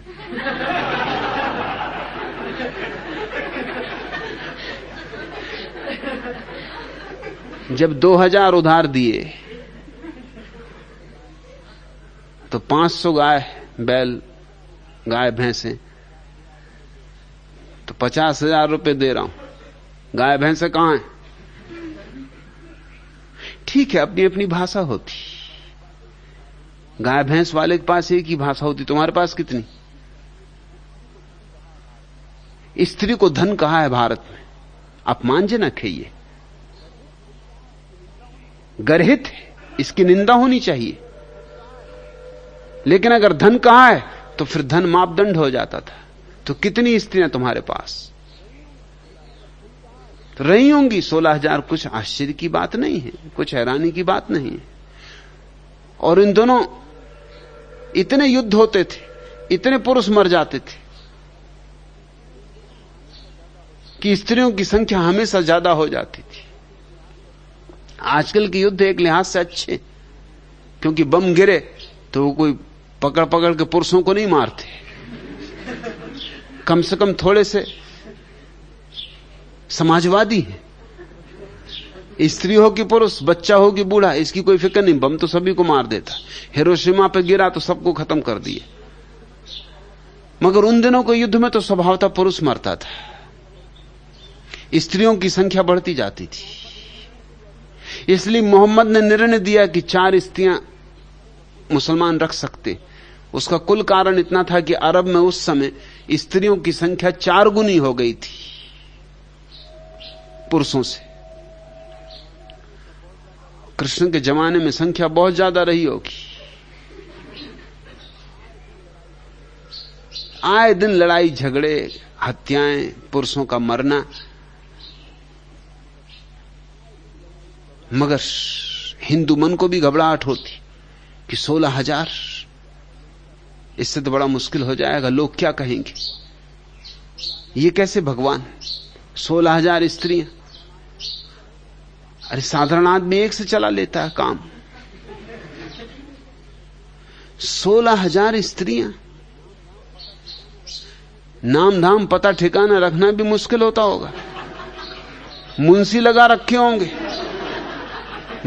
जब 2,000 उधार दिए तो 500 गाय बैल गाय भैंसे, तो 50,000 रुपए दे रहा हूं। गाय भैंसे कहां है? ठीक है, अपनी अपनी भाषा होती। गाय भैंस वाले के पास एक ही भाषा होती, तुम्हारे पास कितनी? स्त्री को धन कहा है भारत में, अपमानजनक है, ये गर्हित है, इसकी निंदा होनी चाहिए। लेकिन अगर धन कहा है तो फिर धन मापदंड हो जाता था। तो कितनी स्त्रियां तुम्हारे पास तो रही होंगी? 16,000 कुछ आश्चर्य की बात नहीं है, कुछ हैरानी की बात नहीं है। और इन दोनों इतने युद्ध होते थे, इतने पुरुष मर जाते थे कि स्त्रियों की संख्या हमेशा ज्यादा हो जाती थी। आजकल के युद्ध एक लिहाज से अच्छे, क्योंकि बम गिरे तो वो कोई पकड़ पकड़ के पुरुषों को नहीं मारते, कम से कम थोड़े से समाजवादी हैं। स्त्री हो कि पुरुष, बच्चा हो कि बूढ़ा, इसकी कोई फिक्र नहीं, बम तो सभी को मार देता। हिरोशिमा पे गिरा तो सबको खत्म कर दिया। मगर उन दिनों के युद्ध में तो स्वभावतः पुरुष मरता था, स्त्रियों की संख्या बढ़ती जाती थी। इसलिए मोहम्मद ने निर्णय दिया कि 4 स्त्रियां मुसलमान रख सकते। उसका कुल कारण इतना था कि अरब में उस समय स्त्रियों की संख्या 4 गुनी हो गई थी पुरुषों से। कृष्ण के जमाने में संख्या बहुत ज्यादा रही होगी। आए दिन लड़ाई झगड़े, हत्याएं, पुरुषों का मरना, मगर हिंदू मन को भी घबराहट होती कि 16,000, इससे तो बड़ा मुश्किल हो जाएगा, लोग क्या कहेंगे, ये कैसे भगवान, 16,000 स्त्रियां। अरे साधारण आदमी एक से चला लेता है काम, 16,000 स्त्रियां, नाम धाम पता ठिकाना रखना भी मुश्किल होता होगा। मुंशी लगा रखे होंगे,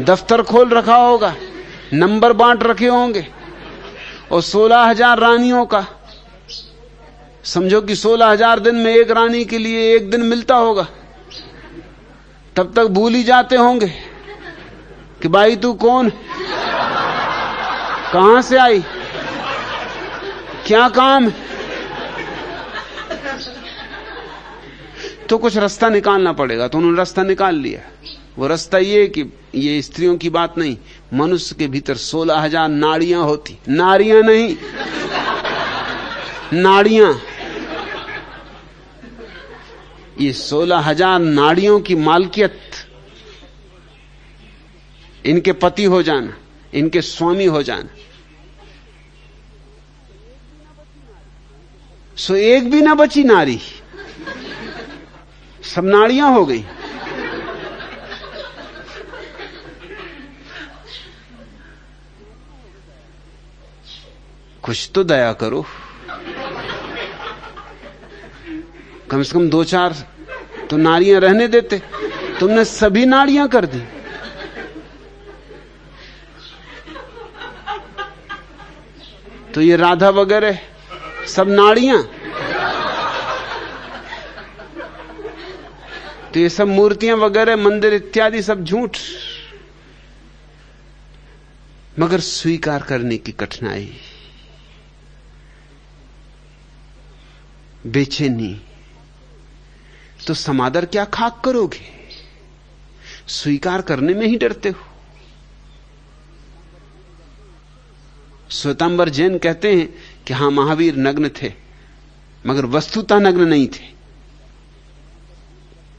दफ्तर खोल रखा होगा, नंबर बांट रखे होंगे, और 16,000 रानियों का समझो कि 16,000 दिन में एक रानी के लिए एक दिन मिलता होगा। तब तक भूल ही जाते होंगे कि भाई तू कौन, कहां से आई, क्या काम है। तो कुछ रास्ता निकालना पड़ेगा। तो उन्होंने रास्ता निकाल लिया। वो रास्ता ये कि ये स्त्रियों की बात नहीं, मनुष्य के भीतर 16,000 नाड़ियां होती, नारियां नहीं, नाड़ियां। ये 16,000 नाड़ियों की मालकियत, इनके पति हो जाना, इनके स्वामी हो जाना। सो एक भी ना बची नारी, सब नाड़ियां हो गई। कुछ तो दया करो, कम से कम 2-4 तो नारियां रहने देते। तुमने सभी नाड़ियां कर दी। तो ये राधा वगैरह सब नाड़ियां, तो ये सब मूर्तियां वगैरह, मंदिर इत्यादि सब झूठ। मगर स्वीकार करने की कठिनाई, बेचैनी, तो समादर क्या खाक करोगे, स्वीकार करने में ही डरते हो। श्वेतांबर जैन कहते हैं कि हां, महावीर नग्न थे, मगर वस्तुतः नग्न नहीं थे,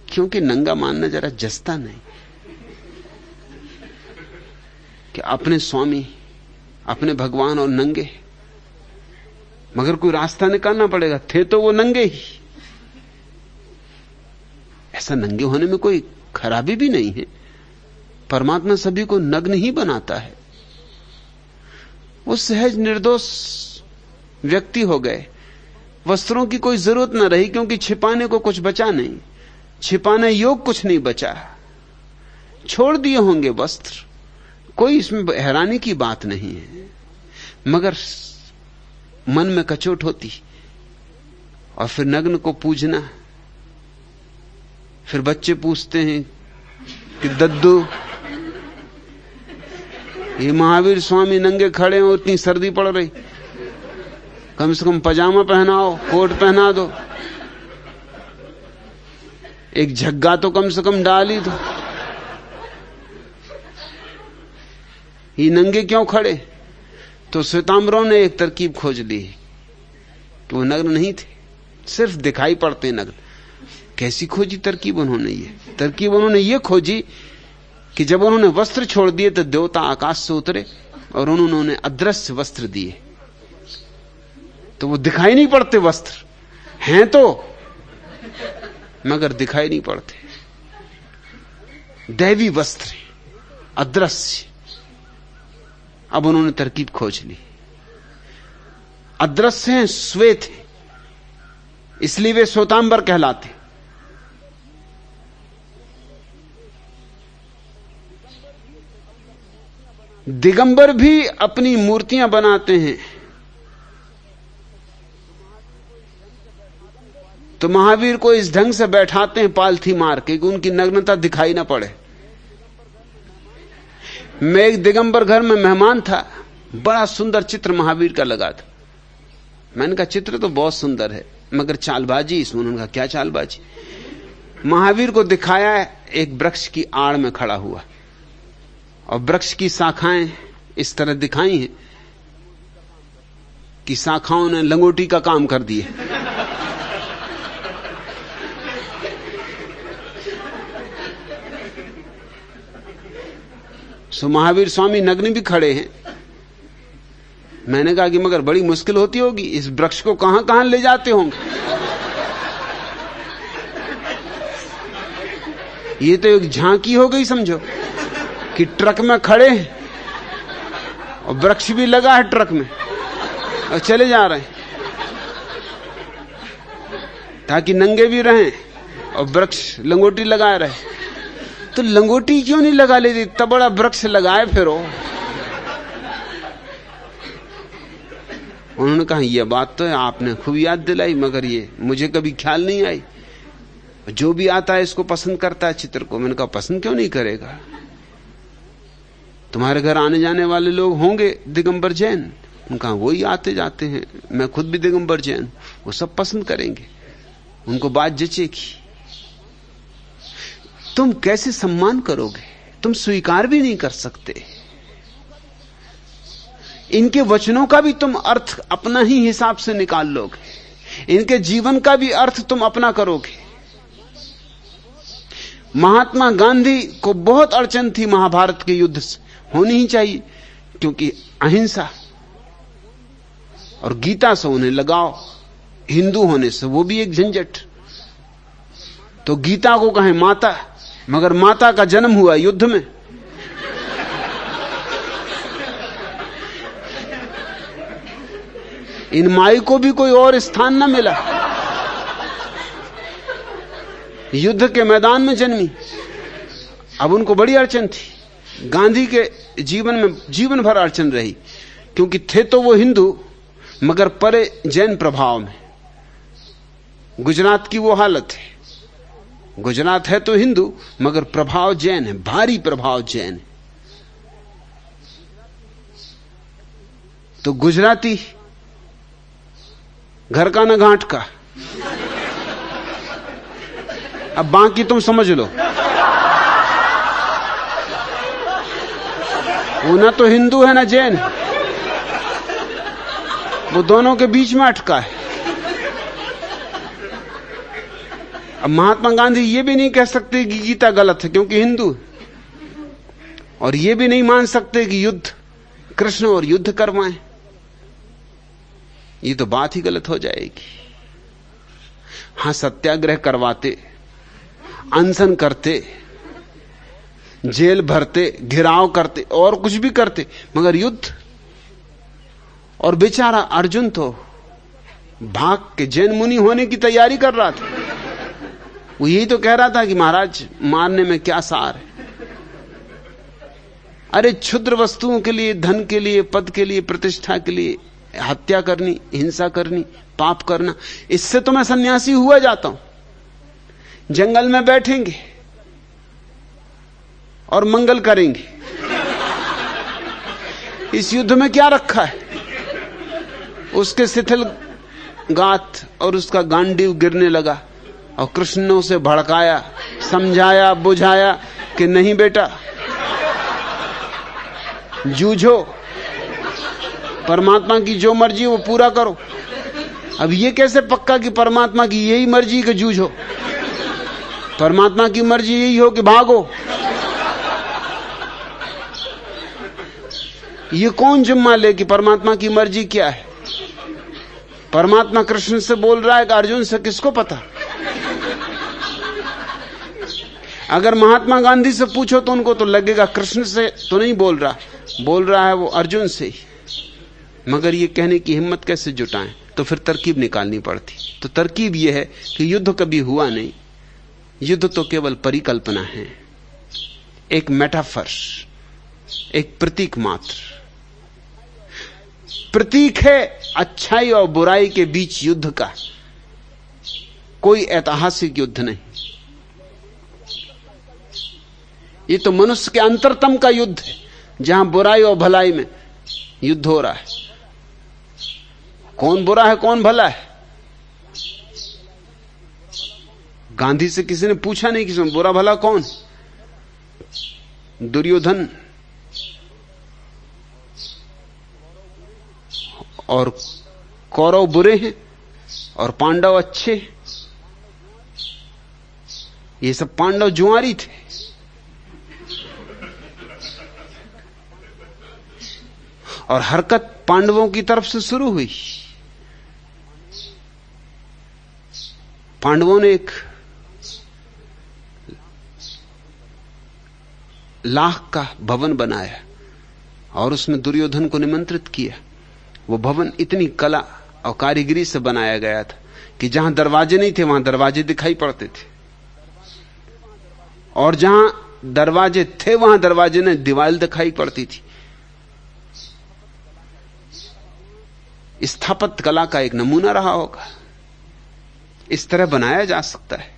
क्योंकि नंगा मानना जरा जचता नहीं। कि अपने स्वामी, अपने भगवान और नंगे, मगर कोई रास्ता निकालना पड़ेगा। थे तो वो नंगे ही। ऐसा नंगे होने में कोई खराबी भी नहीं है। परमात्मा सभी को नग्न ही बनाता है। वो सहज निर्दोष व्यक्ति हो गए, वस्त्रों की कोई जरूरत न रही, क्योंकि छिपाने को कुछ बचा नहीं, छिपाने योग कुछ नहीं बचा। छोड़ दिए होंगे वस्त्र, कोई इसमें हैरानी की बात नहीं है। मगर मन में कचोट होती, और फिर नग्न को पूजना। फिर बच्चे पूछते हैं कि दद्दू ये महावीर स्वामी नंगे खड़े हो, इतनी सर्दी पड़ रही, कम से कम पजामा पहनाओ, कोट पहना दो, एक झग्गा तो कम से कम डाल ही दो। ये नंगे क्यों खड़े? तो श्वेतांबरों ने एक तरकीब खोज ली कि वो नग्न नहीं थे, सिर्फ दिखाई पड़ते नग्न। कैसी खोजी तरकीब उन्होंने? ये खोजी कि जब उन्होंने वस्त्र छोड़ दिए तो देवता आकाश से उतरे और उन्होंने अदृश्य वस्त्र दिए, तो वो दिखाई नहीं पड़ते। वस्त्र हैं तो, मगर दिखाई नहीं पड़ते। दैवी वस्त्र, अदृश्य। अब उन्होंने तरकीब खोज ली। अदृश्य हैं, श्वेत हैं, इसलिए वे श्वेतांबर कहलाते। दिगंबर भी अपनी मूर्तियां बनाते हैं, तो महावीर को इस ढंग से बैठाते हैं पालथी मार के कि उनकी नग्नता दिखाई ना पड़े। मैं एक दिगंबर घर में मेहमान था, बड़ा सुंदर चित्र महावीर का लगा था। मैंने कहा चित्र तो बहुत सुंदर है, मगर चालबाजी इसमें। उन्होंने कहा क्या चालबाजी? महावीर को दिखाया है एक वृक्ष की आड़ में खड़ा हुआ, और वृक्ष की शाखाएं इस तरह दिखाई हैं कि शाखाओं ने लंगोटी का काम कर दिया। सो महावीर स्वामी नग्न भी खड़े हैं। मैंने कहा कि मगर बड़ी मुश्किल होती होगी, इस वृक्ष को कहां कहां ले जाते होंगे? ये तो एक झांकी हो गई समझो, कि ट्रक में खड़े हैं और वृक्ष भी लगा है ट्रक में और चले जा रहे हैं, ताकि नंगे भी रहें और वृक्ष लंगोटी लगाए रहे। तो लंगोटी क्यों नहीं लगा लेती? इतना बड़ा वृक्ष लगाए फिरो। उन्होंने कहा यह बात तो है, आपने खूब याद दिलाई, मगर ये मुझे कभी ख्याल नहीं आई। जो भी आता है इसको पसंद करता है चित्र को। मैंने कहा पसंद क्यों नहीं करेगा? तुम्हारे घर आने जाने वाले लोग होंगे दिगंबर जैन, उनका वही आते जाते हैं, मैं खुद भी दिगंबर जैन, वो सब पसंद करेंगे, उनको बात जचेगी। तुम कैसे सम्मान करोगे? तुम स्वीकार भी नहीं कर सकते। इनके वचनों का भी तुम अर्थ अपना ही हिसाब से निकाल लोगे, इनके जीवन का भी अर्थ तुम अपना करोगे। महात्मा गांधी को बहुत अड़चन थी महाभारत के युद्ध से, होनी ही चाहिए, क्योंकि अहिंसा और गीता से उन्हें लगाव, हिंदू होने से वो भी एक झंझट। तो गीता को कहें माता, मगर माता का जन्म हुआ युद्ध में। इन माई को भी कोई और स्थान न मिला, युद्ध के मैदान में जन्मी। अब उनको बड़ी अड़चन थी। गांधी के जीवन में जीवन भर अड़चन रही, क्योंकि थे तो वो हिंदू, मगर परे जैन प्रभाव में। गुजरात की वो हालत है, गुजरात है तो हिंदू, मगर प्रभाव जैन है, भारी प्रभाव जैन है। तो गुजराती घर का न घाट का। अब बाकी तुम समझ लो, वो ना तो हिंदू है ना जैन, वो दोनों के बीच में अटका है। अब महात्मा गांधी ये भी नहीं कह सकते कि गीता गलत है क्योंकि हिंदू, और ये भी नहीं मान सकते कि युद्ध कृष्ण और युद्ध करवाएं, ये तो बात ही गलत हो जाएगी। हां, सत्याग्रह करवाते, अनशन करते, जेल भरते, घिराव करते, और कुछ भी करते, मगर युद्ध। और बेचारा अर्जुन तो भाग के जैन मुनि होने की तैयारी कर रहा था। वो यही तो कह रहा था कि महाराज मारने में क्या सार है। अरे क्षुद्र वस्तुओं के लिए, धन के लिए, पद के लिए, प्रतिष्ठा के लिए हत्या करनी, हिंसा करनी, पाप करना, इससे तो मैं सन्यासी हुआ जाता हूं। जंगल में बैठेंगे और मंगल करेंगे, इस युद्ध में क्या रखा है? उसके शिथिल गात और उसका गांडीव गिरने लगा और कृष्ण ने उसे भड़काया, समझाया, बुझाया कि नहीं बेटा, जूझो, परमात्मा की जो मर्जी वो पूरा करो। अब ये कैसे पक्का कि परमात्मा की यही मर्जी कि जूझो? परमात्मा की मर्जी यही हो कि भागो। ये कौन जिम्मा ले कि परमात्मा की मर्जी क्या है? परमात्मा कृष्ण से बोल रहा है कि अर्जुन से, किसको पता? अगर महात्मा गांधी से पूछो तो उनको तो लगेगा कृष्ण से तो नहीं बोल रहा है वो अर्जुन से ही। मगर ये कहने की हिम्मत कैसे जुटाएं? तो फिर तरकीब निकालनी पड़ती। तो तरकीब यह है कि युद्ध कभी हुआ नहीं, युद्ध तो केवल परिकल्पना है, एक मेटाफर, एक प्रतीक मात्र। प्रतीक है अच्छाई और बुराई के बीच युद्ध का, कोई ऐतिहासिक युद्ध नहीं। ये तो मनुष्य के अंतरतम का युद्ध है, जहां बुराई और भलाई में युद्ध हो रहा है। कौन बुरा है कौन भला है? गांधी से किसी ने पूछा नहीं कि बुरा भला कौन? दुर्योधन और कौरव बुरे हैं और पांडव अच्छे। ये सब पांडव जुआरी थे। और हरकत पांडवों की तरफ से शुरू हुई। पांडवों ने एक लाख का भवन बनाया और उसमें दुर्योधन को निमंत्रित किया। वो भवन इतनी कला और कारीगरी से बनाया गया था कि जहां दरवाजे नहीं थे वहां दरवाजे दिखाई पड़ते थे, और जहां दरवाजे थे वहां दरवाजे ने दीवार दिखाई पड़ती थी। स्थापत्य कला का एक नमूना रहा होगा। इस तरह बनाया जा सकता है।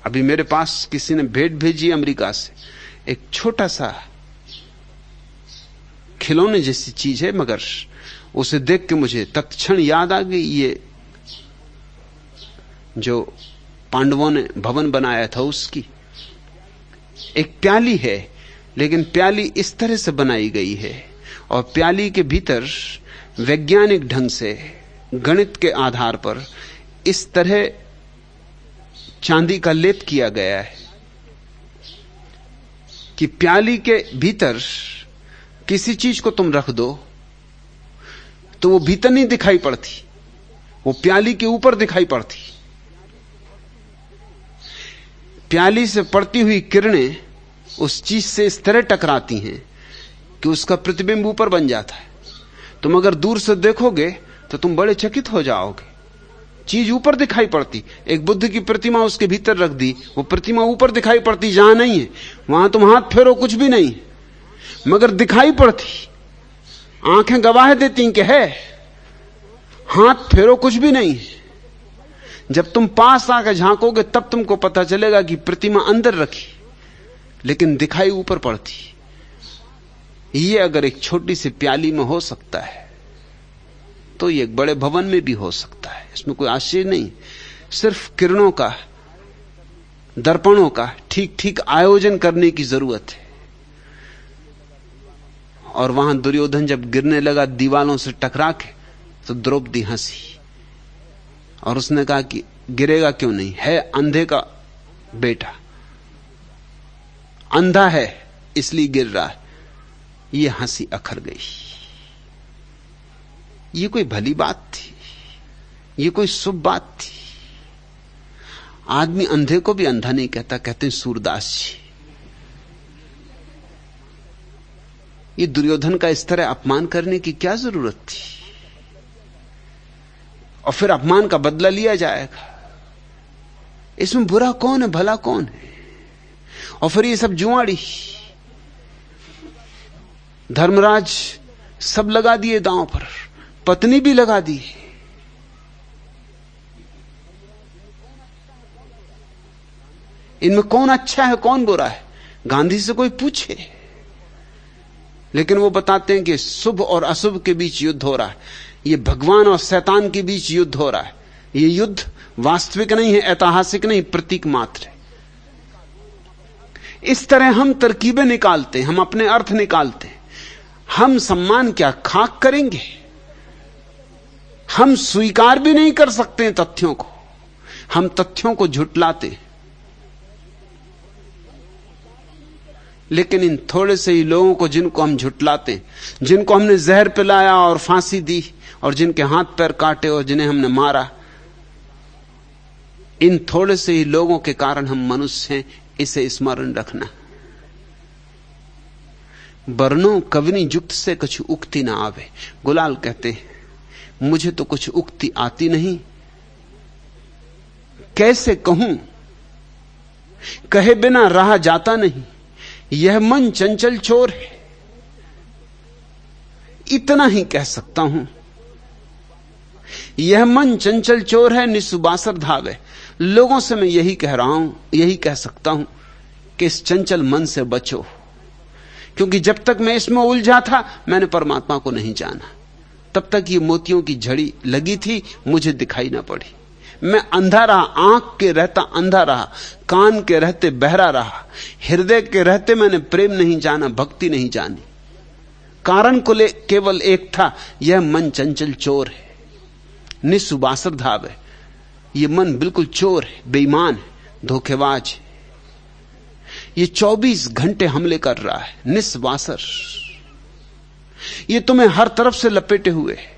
अभी मेरे पास किसी ने भेंट भेजी अमेरिका से, एक छोटा सा खिलौने जैसी चीज है, मगर उसे देख के मुझे तत्क्षण याद आ गई ये जो पांडवों ने भवन बनाया था उसकी। एक प्याली है, लेकिन प्याली इस तरह से बनाई गई है और प्याली के भीतर वैज्ञानिक ढंग से गणित के आधार पर इस तरह चांदी का लेप किया गया है कि प्याली के भीतर किसी चीज को तुम रख दो तो वो भीतर नहीं दिखाई पड़ती, वो प्याली के ऊपर दिखाई पड़ती। प्याली से पड़ती हुई किरणें उस चीज से इस तरह टकराती हैं कि उसका प्रतिबिंब ऊपर बन जाता है। तुम अगर दूर से देखोगे तो तुम बड़े चकित हो जाओगे। चीज ऊपर दिखाई पड़ती। एक बुद्ध की प्रतिमा उसके भीतर रख दी, वो प्रतिमा ऊपर दिखाई पड़ती, जहां नहीं है वहां तुम हाथ फेरो कुछ भी नहीं, मगर दिखाई पड़ती। आंखें गवाह देती कि है, हाथ फेरो कुछ भी नहीं। जब तुम पास आकर झांकोगे तब तुमको पता चलेगा कि प्रतिमा अंदर रखी, लेकिन दिखाई ऊपर पड़ती। ये अगर एक छोटी सी प्याली में हो सकता है तो ये एक बड़े भवन में भी हो सकता है। इसमें कोई आश्चर्य नहीं। सिर्फ किरणों का, दर्पणों का ठीक ठीक आयोजन करने की जरूरत है। और वहां दुर्योधन जब गिरने लगा दीवालों से टकरा के, तो द्रौपदी हंसी और उसने कहा कि गिरेगा क्यों नहीं, है अंधे का बेटा, अंधा है इसलिए गिर रहा है। ये हंसी अखर गई। ये कोई भली बात थी? ये कोई शुभ बात थी? आदमी अंधे को भी अंधा नहीं कहता, कहते हैं सूरदास जी। ये दुर्योधन का इस तरह अपमान करने की क्या जरूरत थी? और फिर अपमान का बदला लिया जाएगा। इसमें बुरा कौन है, भला कौन है? और फिर ये सब जुआड़ी, धर्मराज सब लगा दिए दांव पर, पत्नी भी लगा दी। इनमें कौन अच्छा है कौन बुरा है? गांधी से कोई पूछे? लेकिन वो बताते हैं कि शुभ और अशुभ के बीच युद्ध हो रहा है, ये भगवान और शैतान के बीच युद्ध हो रहा है। ये युद्ध वास्तविक नहीं है, ऐतिहासिक नहीं, प्रतीक मात्र है। इस तरह हम तरकीबें निकालते हैं, हम अपने अर्थ निकालते हैं। हम सम्मान क्या खाक करेंगे? हम स्वीकार भी नहीं कर सकते तथ्यों को, हम तथ्यों को झुटलाते हैं। लेकिन इन थोड़े से ही लोगों को जिनको हम झुटलाते हैं, जिनको हमने जहर पिलाया और फांसी दी, और जिनके हाथ पैर काटे और जिन्हें हमने मारा, इन थोड़े से ही लोगों के कारण हम मनुष्य हैं, इसे स्मरण रखना। बरनो कवनी जुक्त से कुछ उक्ति ना आवे। गुलाल कहते हैं, मुझे तो कुछ उक्ति आती नहीं, कैसे कहूं, कहे बिना रहा जाता नहीं। यह मन चंचल चोर है, इतना ही कह सकता हूं। यह मन चंचल चोर है, निसुबासर धावे। लोगों से मैं यही कह रहा हूं, यही कह सकता हूं कि इस चंचल मन से बचो, क्योंकि जब तक मैं इसमें उलझा था मैंने परमात्मा को नहीं जाना। तब तक ये मोतियों की झड़ी लगी थी, मुझे दिखाई ना पड़ी। मैं अंधा रहा, आंख के रहता अंधा रहा, कान के रहते बहरा रहा, हृदय के रहते मैंने प्रेम नहीं जाना, भक्ति नहीं जानी। कारण को केवल एक था, यह मन चंचल चोर है, निसुबासर धाव है। यह मन बिल्कुल चोर है, बेईमान है, धोखेबाज है। ये 24 घंटे हमले कर रहा है, निस्वासर। ये तुम्हें हर तरफ से लपेटे हुए है,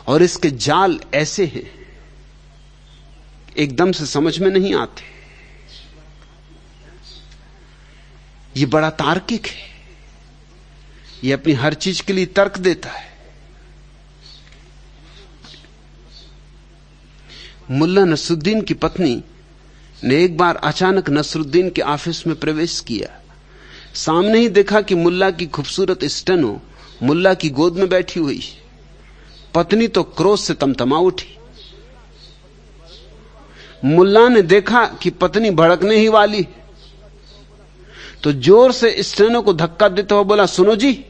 और इसके जाल ऐसे हैं एकदम से समझ में नहीं आते। ये बड़ा तार्किक है, ये अपनी हर चीज के लिए तर्क देता है। मुल्ला नसरुद्दीन की पत्नी ने एक बार अचानक नसरुद्दीन के ऑफिस में प्रवेश किया। सामने ही देखा कि मुल्ला की खूबसूरत स्टेनो मुल्ला की गोद में बैठी हुई। पत्नी तो क्रोध से तमतमा उठी। मुल्ला ने देखा कि पत्नी भड़कने ही वाली, तो जोर से स्टेनो को धक्का देते हुए बोला, सुनो जी,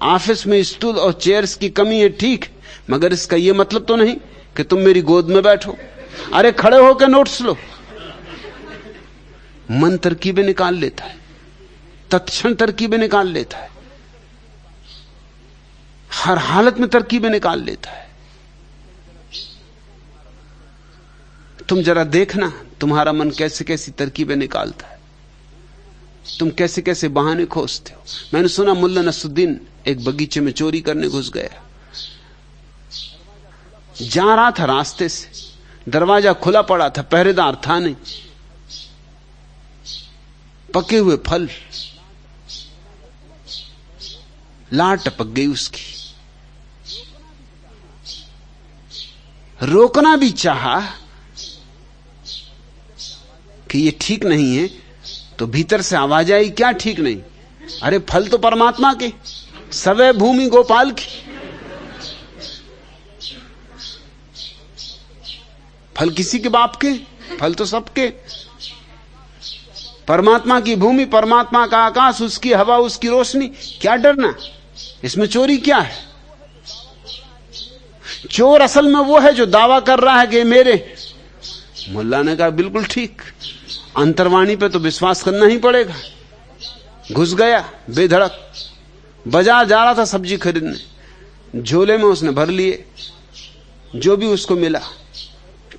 ऑफिस में स्टूल और चेयर्स की कमी है ठीक, मगर इसका यह मतलब तो नहीं कि तुम मेरी गोद में बैठो। अरे खड़े होकर नोट्स लो। मन तरकीबें निकाल लेता है, तत्क्षण तरकीबें निकाल लेता है, हर हालत में तरकीबें निकाल लेता है। तुम जरा देखना तुम्हारा मन कैसे कैसी तरकीबें निकालता है, तुम कैसे कैसे बहाने खोजते हो। मैंने सुना मुल्ला नसरुद्दीन एक बगीचे में चोरी करने घुस गया। जा रहा था रास्ते से, दरवाजा खुला पड़ा था, पहरेदार था नहीं। पके हुए फल, लाट टपक गई उसकी। रोकना भी चाहा कि ये ठीक नहीं है, तो भीतर से आवाज आई, क्या ठीक नहीं? अरे फल तो परमात्मा के, सवै भूमि गोपाल की। फल किसी के बाप के, फल तो सबके। परमात्मा की भूमि, परमात्मा का आकाश, उसकी हवा, उसकी रोशनी, क्या डरना? इसमें चोरी क्या है? चोर असल में वो है जो दावा कर रहा है कि मेरे। मुल्ला ने कहा बिल्कुल ठीक, अंतर्वाणी पे तो विश्वास करना ही पड़ेगा। घुस गया बेधड़क, बाजार जा रहा था सब्जी खरीदने, झोले में उसने भर लिए जो भी उसको मिला।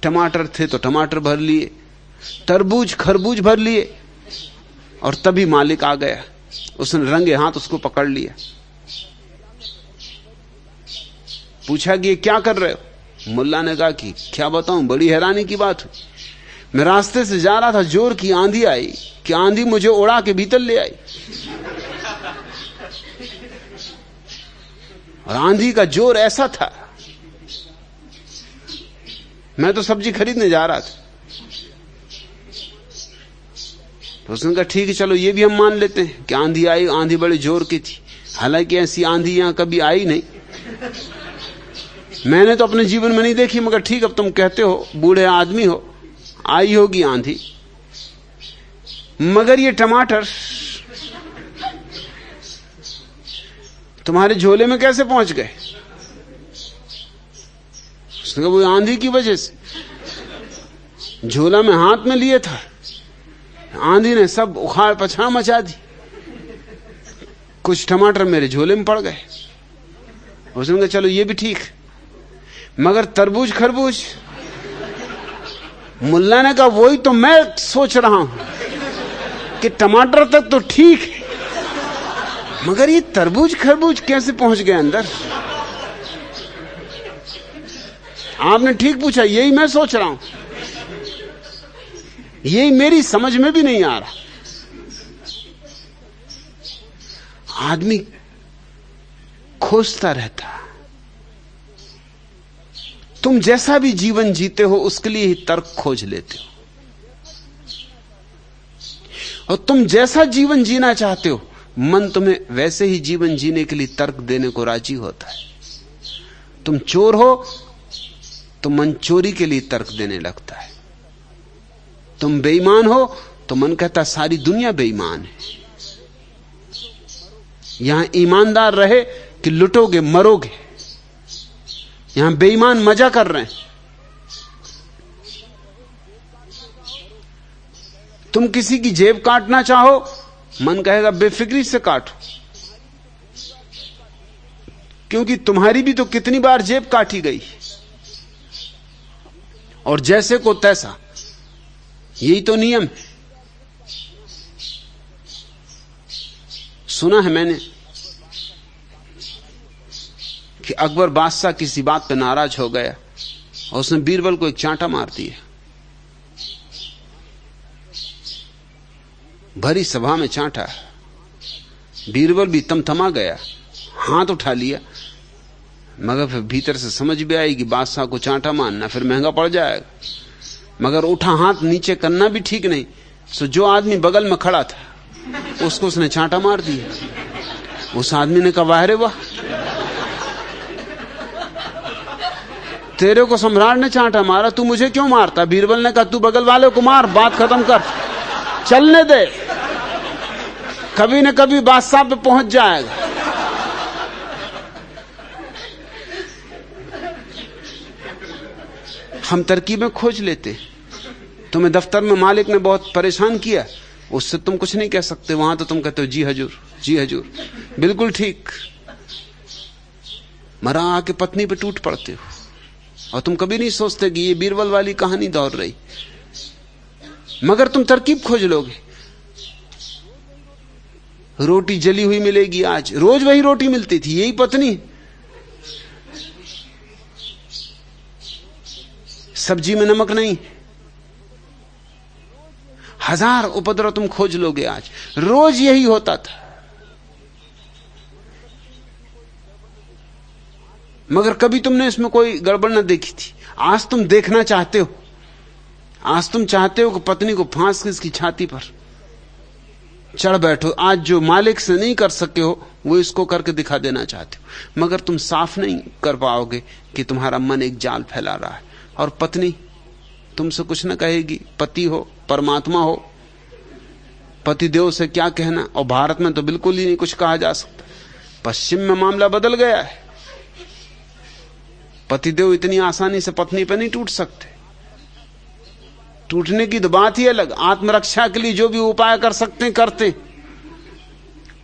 टमाटर थे तो टमाटर भर लिए, तरबूज खरबूज भर लिए, और तभी मालिक आ गया। उसने रंगे हाथ उसको पकड़ लिया, पूछा कि ये क्या कर रहे हो? मुल्ला ने कहा कि क्या बताऊं, बड़ी हैरानी की बात हुई। मैं रास्ते से जा रहा था, जोर की आंधी आई कि आंधी मुझे उड़ा के भीतर ले आई, और आंधी का जोर ऐसा था, मैं तो सब्जी खरीदने जा रहा था। तो उसने कहा ठीक है, चलो ये भी हम मान लेते हैं कि आंधी आई, आंधी बड़े जोर की थी। हालांकि ऐसी आंधी यहां कभी आई नहीं, मैंने तो अपने जीवन में नहीं देखी, मगर ठीक, अब तुम कहते हो, बूढ़े आदमी हो, आई होगी आंधी। मगर ये टमाटर तुम्हारे झोले में कैसे पहुंच गए? उसने कहा वो आंधी की वजह से। झोला में हाथ में लिए था, आंधी ने सब उखाड़ पछाड़ मचा दी, कुछ टमाटर मेरे झोले में पड़ गए। उसने कहा चलो ये भी ठीक, मगर तरबूज खरबूज? मुल्ला ने कहा वही तो मैं सोच रहा हूं कि टमाटर तक तो ठीक है, मगर ये तरबूज खरबूज कैसे पहुंच गए अंदर? आपने ठीक पूछा, यही मैं सोच रहा हूं, यही मेरी समझ में भी नहीं आ रहा। आदमी खोजता रहता। तुम जैसा भी जीवन जीते हो उसके लिए ही तर्क खोज लेते हो, और तुम जैसा जीवन जीना चाहते हो मन तुम्हें वैसे ही जीवन जीने के लिए तर्क देने को राजी होता है। तुम चोर हो तो मन चोरी के लिए तर्क देने लगता है। तुम बेईमान हो तो मन कहता सारी दुनिया बेईमान है। यहां ईमानदार रहे कि लुटोगे मरोगे, यहां बेईमान मजा कर रहे हैं। तुम किसी की जेब काटना चाहो, मन कहेगा बेफिक्री से काटो, क्योंकि तुम्हारी भी तो कितनी बार जेब काटी गई। और जैसे को तैसा, यही तो नियम है। सुना है मैंने कि अकबर बादशाह किसी बात पे नाराज हो गया और उसने बीरबल को एक चांटा मार दिया। भरी सभा में चांटा, बीरबल भी तमतमा गया, हाथ उठा लिया, मगर फिर भीतर से समझ भी आई कि बादशाह को चांटा मारना फिर महंगा पड़ जाएगा, मगर उठा हाथ नीचे करना भी ठीक नहीं। सो जो आदमी बगल में खड़ा था उसको उसने चांटा मार दिया। उस आदमी ने कहा वाह रे वाह, तेरे को सम्राट ने चांटा मारा, तू मुझे क्यों मारता? बीरबल ने कहा तू बगल वाले को मार, बात खत्म कर, चलने दे, कभी न कभी बादशाह पे पहुंच जाएगा। हम तरकीबें खोज लेते। तुम्हें दफ्तर में मालिक ने बहुत परेशान किया, उससे तुम कुछ नहीं कह सकते, वहां तो तुम कहते हो जी हजूर, जी हजूर, बिल्कुल ठीक। मरा आके पत्नी पे टूट पड़ते हो, और तुम कभी नहीं सोचते कि ये बीरबल वाली कहानी दौड़ रही, मगर तुम तरकीब खोज लोगे। रोटी जली हुई मिलेगी, आज रोज वही रोटी मिलती थी, यही पत्नी, सब्जी में नमक नहीं, हजार उपद्रव तुम खोज लोगे, आज रोज यही होता था। मगर कभी तुमने इसमें कोई गड़बड़ न देखी थी। आज तुम देखना चाहते हो, आज तुम चाहते हो कि पत्नी को फांस के इसकी छाती पर चढ़ बैठो। आज जो मालिक से नहीं कर सके हो वो इसको करके दिखा देना चाहते हो, मगर तुम साफ नहीं कर पाओगे कि तुम्हारा मन एक जाल फैला रहा है। और पत्नी तुमसे कुछ न कहेगी, पति हो, परमात्मा हो, पतिदेव से क्या कहना। और भारत में तो बिल्कुल ही नहीं कुछ कहा जा सकता, पश्चिम में मामला बदल गया है। पतिदेव इतनी आसानी से पत्नी पर नहीं टूट सकते, टूटने की तो बात ही अलग। आत्मरक्षा के लिए जो भी उपाय कर सकते करते,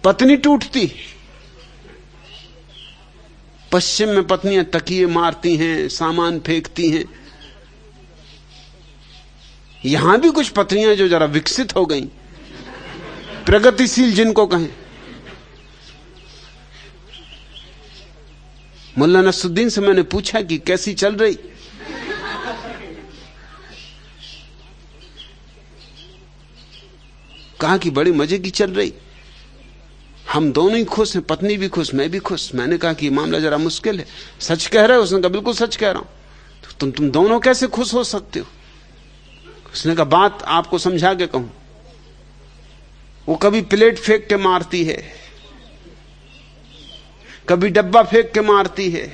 पत्नी टूटती। पश्चिम में पत्नियां तकिए मारती हैं, सामान फेंकती हैं। यहां भी कुछ पत्नियां जो जरा विकसित हो गई, प्रगतिशील जिनको कहें। मुल्ला नसरुद्दीन से मैंने पूछा कि कैसी चल रही, कहा कि बड़ी मजे की चल रही, हम दोनों ही खुश हैं, पत्नी भी खुश, मैं भी खुश। मैंने कहा कि मामला जरा मुश्किल है, सच कह रहे हो? उसने कहा बिल्कुल सच कह रहा हूं। तो तुम दोनों कैसे खुश हो सकते हो? उसने कहा बात आपको समझा के कहूं, वो कभी प्लेट फेंक के मारती है, कभी डब्बा फेंक के मारती है।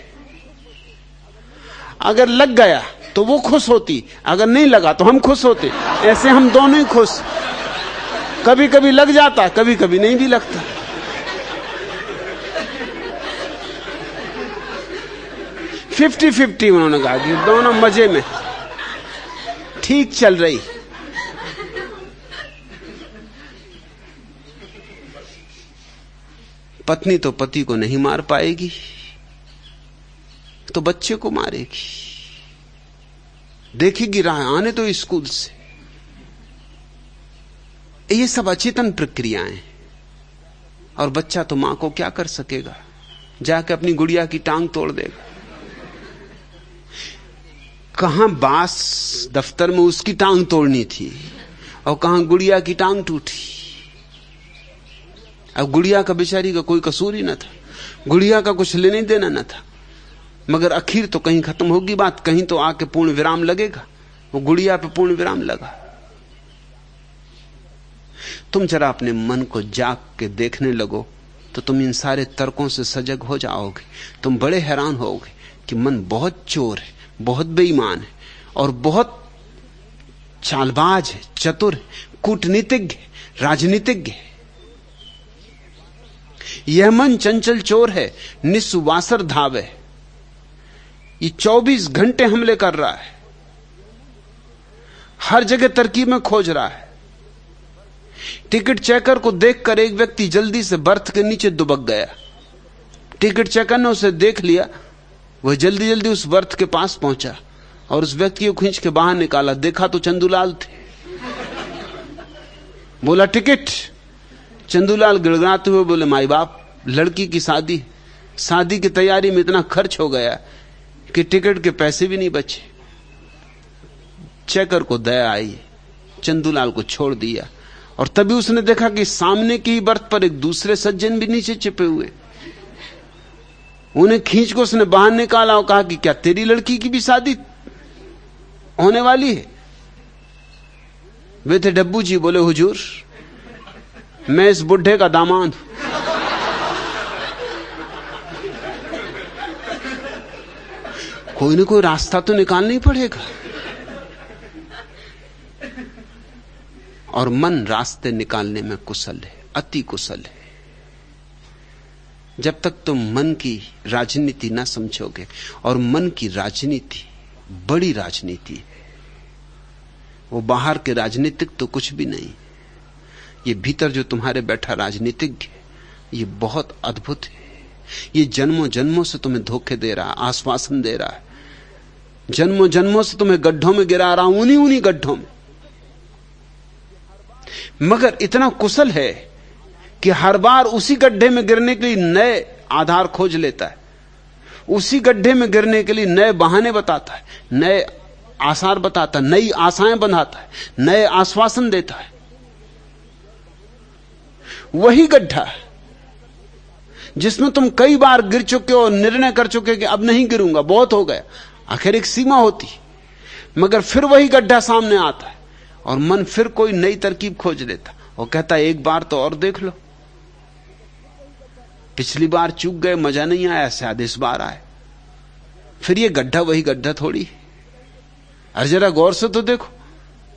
अगर लग गया तो वो खुश होती, अगर नहीं लगा तो हम खुश होते। ऐसे हम दोनों ही खुश। कभी कभी लग जाता, कभी कभी नहीं भी लगता। 50-50 उन्होंने कहा कि दोनों मजे में, ठीक चल रही। पत्नी तो पति को नहीं मार पाएगी तो बच्चे को मारेगी, देखेगी राह आने तो स्कूल से। ये सब अचेतन प्रक्रियाएं। और बच्चा तो मां को क्या कर सकेगा, जाके अपनी गुड़िया की टांग तोड़ देगा। कहां बास दफ्तर में उसकी टांग तोड़नी थी और कहां गुड़िया की टांग टूटी। अब गुड़िया का बेचारी का कोई कसूर ही न था, गुड़िया का कुछ लेने देना न था, मगर आखिर तो कहीं खत्म होगी बात, कहीं तो आके पूर्ण विराम लगेगा। वो गुड़िया पे पूर्ण विराम लगा। तुम जरा अपने मन को जाग के देखने लगो तो तुम इन सारे तर्कों से सजग हो जाओगे। तुम बड़े हैरान होगे कि मन बहुत चोर है, बहुत बेईमान है और बहुत चालबाज है, चतुर है, कूटनीतिज्ञ है, राजनीतिज्ञ है। यह मन चंचल चोर है, निस्वासर धावे। ये 24 घंटे हमले कर रहा है, हर जगह तरकीब में खोज रहा है। टिकट चेकर को देखकर एक व्यक्ति जल्दी से बर्थ के नीचे दुबक गया। टिकट चेकर ने उसे देख लिया, वह जल्दी जल्दी उस बर्थ के पास पहुंचा और उस व्यक्ति को खींच के बाहर निकाला। देखा तो चंदूलाल थे। बोला टिकट। चंदूलाल गिड़गिड़ाते हुए बोले माई बाप, लड़की की शादी की तैयारी में इतना खर्च हो गया कि टिकट के पैसे भी नहीं बचे। चेकर को दया आई, चंदूलाल को छोड़ दिया और तभी उसने देखा कि सामने की बर्थ पर एक दूसरे सज्जन भी नीचे छिपे हुए। उन्हें खींच को उसने बाहर निकाला और कहा कि क्या तेरी लड़की की भी शादी होने वाली है? वे थे डब्बू जी। बोले हुजूर, मैं इस बुढ़े का दामाद हूं। कोई ना कोई रास्ता तो निकालना ही पड़ेगा। और मन रास्ते निकालने में कुशल है, अति कुशल है। जब तक तुम मन की राजनीति ना समझोगे, और मन की राजनीति बड़ी राजनीति है, वो बाहर के राजनीतिक तो कुछ भी नहीं। ये भीतर जो तुम्हारे बैठा राजनीतिज्ञ है, ये बहुत अद्भुत है। ये जन्मों जन्मों से तुम्हें धोखे दे रहा है, आश्वासन दे रहा है। जन्मों जन्मों से तुम्हें गड्ढों में गिरा रहा हूं, उन्हीं गड्ढों में। मगर इतना कुशल है कि हर बार उसी गड्ढे में गिरने के लिए नए आधार खोज लेता है, उसी गड्ढे में गिरने के लिए नए बहाने बताता है, नए आसार बताता है, नई आशाएं बंधाता है, नए आश्वासन देता है। वही गड्ढा जिसमें तुम कई बार गिर चुके हो और निर्णय कर चुके कि अब नहीं गिरूंगा, बहुत हो गया, आखिर एक सीमा होती, मगर फिर वही गड्ढा सामने आता है और मन फिर कोई नई तरकीब खोज लेता और कहता है एक बार तो और देख लो, पिछली बार चूक गए, मजा नहीं आया, शायद इस बार आए। फिर ये गड्ढा वही गड्ढा थोड़ी है। अरे जरा गौर से तो देखो,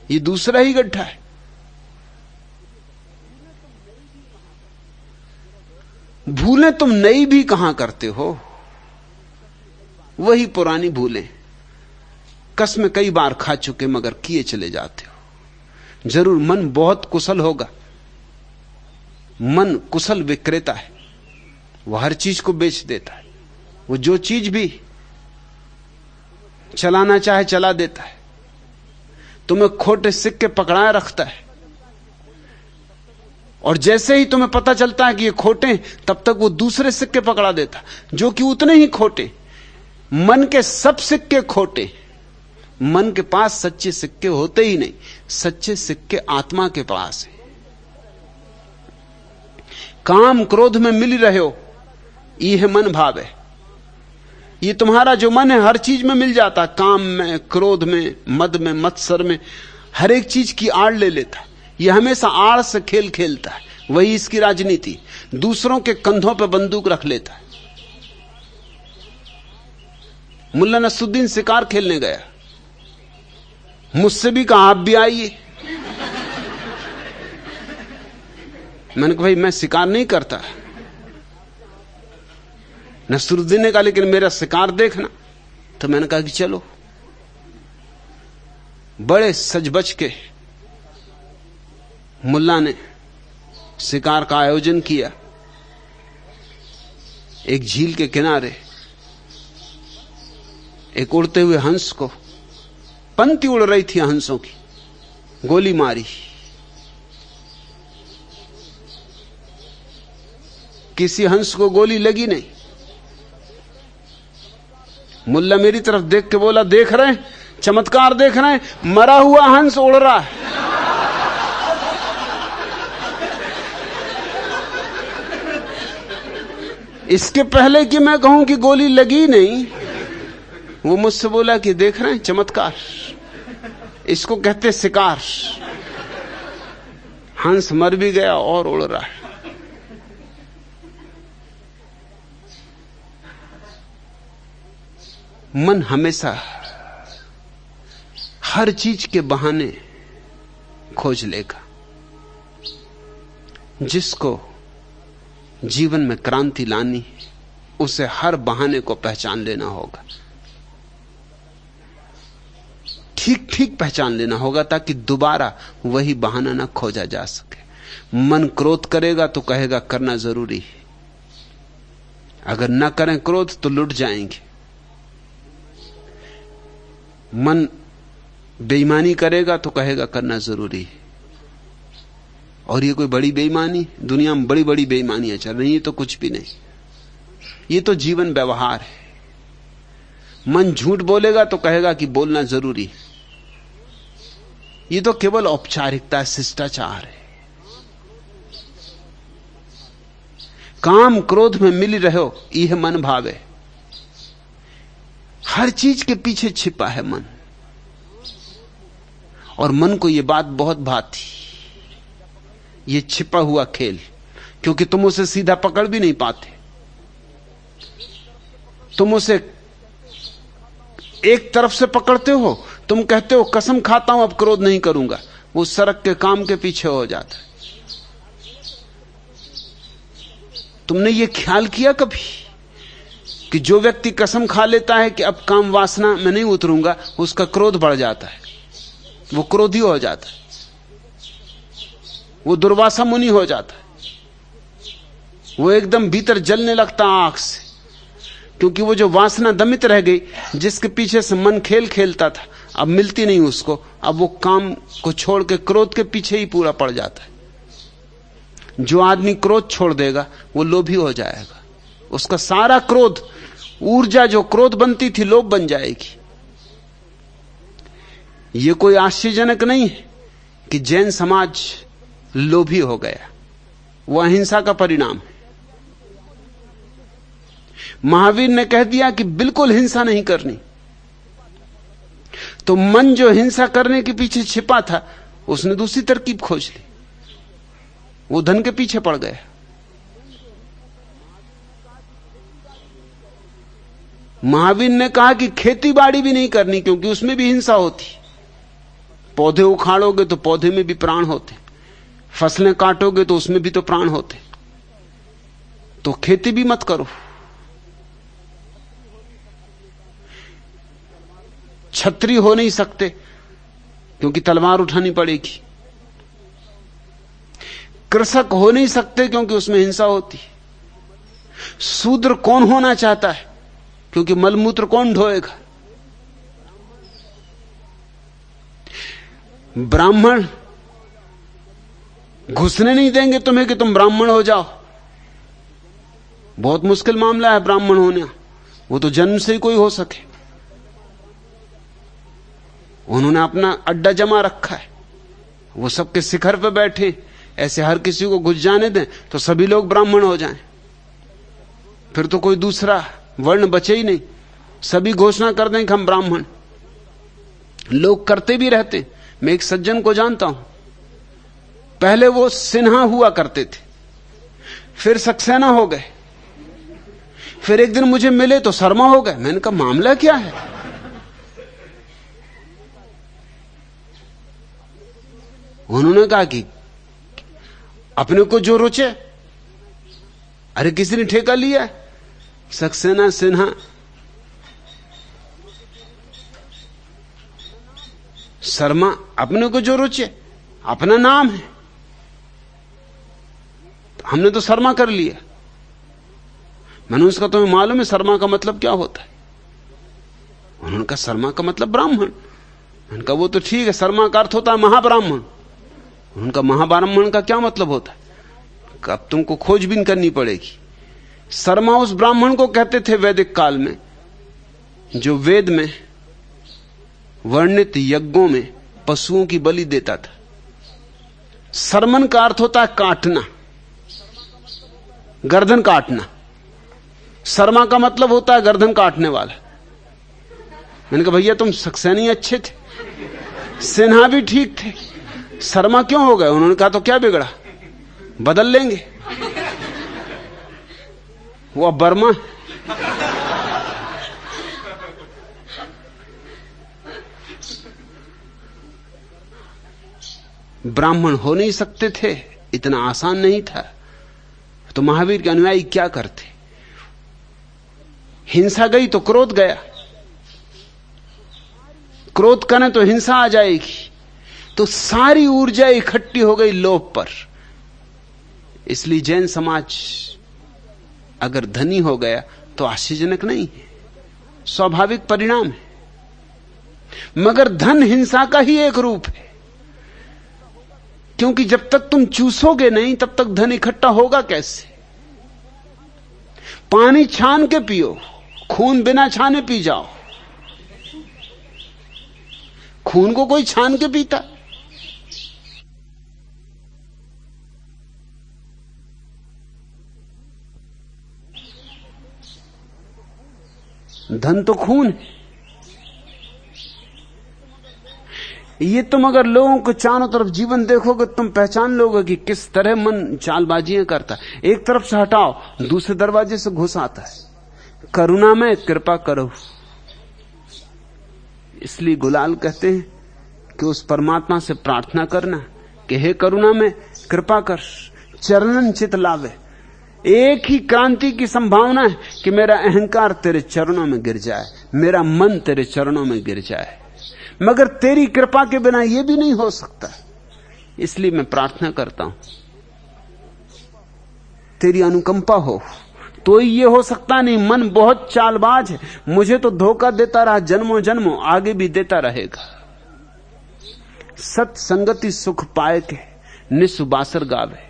ये दूसरा ही गड्ढा है। भूलें तुम नई भी कहां करते हो, वही पुरानी भूलें। कसमें कई बार खा चुके मगर किए चले जाते हो। जरूर मन बहुत कुशल होगा। मन कुशल विक्रेता है, वो हर चीज को बेच देता है। वो जो चीज भी चलाना चाहे चला देता है। तुम्हें खोटे सिक्के पकड़ाए रखता है और जैसे ही तुम्हें पता चलता है कि ये खोटे हैं, तब तक वो दूसरे सिक्के पकड़ा देता जो कि उतने ही खोटे। मन के सब सिक्के खोटे। मन के पास सच्चे सिक्के होते ही नहीं। सच्चे सिक्के आत्मा के पास है। काम क्रोध में मिल रहे हो, यह मन भाव है। ये तुम्हारा जो मन है हर चीज में मिल जाता, काम में, क्रोध में, मद में, मत्सर में, हर एक चीज की आड़ ले लेता। यह हमेशा आड़ से खेल खेलता है, वही इसकी राजनीति। दूसरों के कंधों पर बंदूक रख लेता है। मुल्ला नसरुद्दीन शिकार खेलने गया, मुझसे भी कहा आप भी आइए। मैंने कहा भाई मैं शिकार नहीं करता। नसरुद्दीन ने कहा लेकिन मेरा शिकार देखना। तो मैंने कहा कि चलो। बड़े सज-बज के मुल्ला ने शिकार का आयोजन किया। एक झील के किनारे एक उड़ते हुए हंस को, पंक्ति उड़ रही थी हंसों की, गोली मारी। किसी हंस को गोली लगी नहीं। मुल्ला मेरी तरफ देख के बोला, देख रहे हैं, चमत्कार देख रहे हैं, मरा हुआ हंस उड़ रहा है। इसके पहले कि मैं कहूं कि गोली लगी नहीं, वो मुझसे बोला कि देख रहे हैं, चमत्कार, इसको कहते शिकार। हंस मर भी गया और उड़ रहा है। मन हमेशा हर चीज के बहाने खोज लेगा। जिसको जीवन में क्रांति लानी, उसे हर बहाने को पहचान लेना होगा, ठीक ठीक पहचान लेना होगा, ताकि दोबारा वही बहाना ना खोजा जा सके। मन क्रोध करेगा तो कहेगा करना जरूरी है, अगर ना करें क्रोध तो लुट जाएंगे। मन बेईमानी करेगा तो कहेगा करना जरूरी है, और ये कोई बड़ी बेईमानी? दुनिया में बड़ी बड़ी बेईमानियां चल रही हैं, तो कुछ भी नहीं, ये तो जीवन व्यवहार है। मन झूठ बोलेगा तो कहेगा कि बोलना जरूरी है, ये तो केवल औपचारिकता, शिष्टाचार है। काम क्रोध में मिली रहो, यह मन भावे। हर चीज के पीछे छिपा है मन, और मन को यह बात बहुत भाती, ये छिपा हुआ खेल, क्योंकि तुम उसे सीधा पकड़ भी नहीं पाते। तुम उसे एक तरफ से पकड़ते हो, तुम कहते हो कसम खाता हूं अब क्रोध नहीं करूंगा, वो सड़क के काम के पीछे हो जाता है। तुमने ये ख्याल किया कभी कि जो व्यक्ति कसम खा लेता है कि अब काम वासना में नहीं उतरूंगा, उसका क्रोध बढ़ जाता है, वो क्रोधी हो जाता है, वो दुर्वासा मुनि हो जाता है, वो एकदम भीतर जलने लगता आंख से, क्योंकि वो जो वासना दमित रह गई, जिसके पीछे से मन खेल खेलता था, अब मिलती नहीं उसको। अब वो काम को छोड़ के क्रोध के पीछे ही पूरा पड़ जाता है। जो आदमी क्रोध छोड़ देगा वो लोभी हो जाएगा, उसका सारा क्रोध, ऊर्जा जो क्रोध बनती थी, लोभ बन जाएगी। ये कोई आश्चर्यजनक नहीं है कि जैन समाज लोभी हो गया, वह अहिंसा का परिणाम है। महावीर ने कह दिया कि बिल्कुल हिंसा नहीं करनी, तो मन जो हिंसा करने के पीछे छिपा था, उसने दूसरी तरकीब खोज ली, वो धन के पीछे पड़ गया। महावीर ने कहा कि खेती बाड़ी भी नहीं करनी, क्योंकि उसमें भी हिंसा होती। पौधे उखाड़ोगे तो पौधे में भी प्राण होते, फसलें काटोगे तो उसमें भी तो प्राण होते, तो खेती भी मत करो। छत्री हो नहीं सकते क्योंकि तलवार उठानी पड़ेगी। कृषक हो नहीं सकते क्योंकि उसमें हिंसा होती। शूद्र कौन होना चाहता है, क्योंकि मलमूत्र कौन ढोएगा। ब्राह्मण घुसने नहीं देंगे तुम्हें कि तुम ब्राह्मण हो जाओ। बहुत मुश्किल मामला है ब्राह्मण होना, वो तो जन्म से ही कोई हो सके। उन्होंने अपना अड्डा जमा रखा है, वो सबके शिखर पे बैठे, ऐसे हर किसी को घुस जाने दें तो सभी लोग ब्राह्मण हो जाएं, फिर तो कोई दूसरा वर्ण बचे ही नहीं, सभी घोषणा कर दें कि हम ब्राह्मण। लोग करते भी रहते। मैं एक सज्जन को जानता हूं, पहले वो सिन्हा हुआ करते थे, फिर सक्सेना हो गए, फिर एक दिन मुझे मिले तो शर्मा हो गए। मैंने कहा मामला क्या है? उन्होंने कहा कि अपने को जो रुचे। अरे किसी ने ठेका लिया, सक्सेना सिन्हा शर्मा अपने को जो रुचे, अपना नाम है, हमने तो शर्मा कर लिया। मैंने उसका तुम्हें मालूम है शर्मा का मतलब क्या होता है? उन्होंने कहा शर्मा का मतलब ब्राह्मण। मैंने कहा वो तो ठीक है, शर्मा का अर्थ होता है महाब्राह्मण। उनका महाब्राह्मण का क्या मतलब होता है? अब तुमको खोजबीन करनी पड़ेगी। शर्मा उस ब्राह्मण को कहते थे वैदिक काल में जो वेद में वर्णित यज्ञों में पशुओं की बलि देता था। शर्मन का अर्थ होता है काटना, गर्दन काटना। शर्मा का मतलब होता है गर्दन काटने वाला। मैंने कहा भैया तुम सैनिक अच्छे थे, सिन्हा भी ठीक थे, शर्मा क्यों हो गए? उन्होंने कहा तो क्या बिगड़ा, बदल लेंगे, वो अब बर्मा। ब्राह्मण हो नहीं सकते थे, इतना आसान नहीं था। तो महावीर के अनुयायी क्या करते? हिंसा गई तो क्रोध गया, क्रोध करें तो हिंसा आ जाएगी। तो सारी ऊर्जा इकट्ठी हो गई लोभ पर। इसलिए जैन समाज अगर धनी हो गया तो आश्चर्यजनक नहीं है, स्वाभाविक परिणाम है। मगर धन हिंसा का ही एक रूप है, क्योंकि जब तक तुम चूसोगे नहीं तब तक धन इकट्ठा होगा कैसे? पानी छान के पियो, खून बिना छाने पी जाओ। खून को कोई छान के पीता? धन तो खून है। ये तुम अगर लोगों को चारों तरफ जीवन देखोगे तुम पहचान लोगे कि किस तरह मन चालबाजियां करता है। एक तरफ से हटाओ, दूसरे दरवाजे से घुस आता है। करुणा में कृपा करो। इसलिए गुलाल कहते हैं कि उस परमात्मा से प्रार्थना करना कि हे करुणा में कृपा कर, चरणन चित लावे। एक ही क्रांति की संभावना है कि मेरा अहंकार तेरे चरणों में गिर जाए, मेरा मन तेरे चरणों में गिर जाए। मगर तेरी कृपा के बिना यह भी नहीं हो सकता। इसलिए मैं प्रार्थना करता हूं तेरी अनुकंपा हो, तो ये हो सकता नहीं। मन बहुत चालबाज है, मुझे तो धोखा देता रहा जन्मों जन्मों, आगे भी देता रहेगा। सत्संगति सुख पाए के निसुबासर गावे।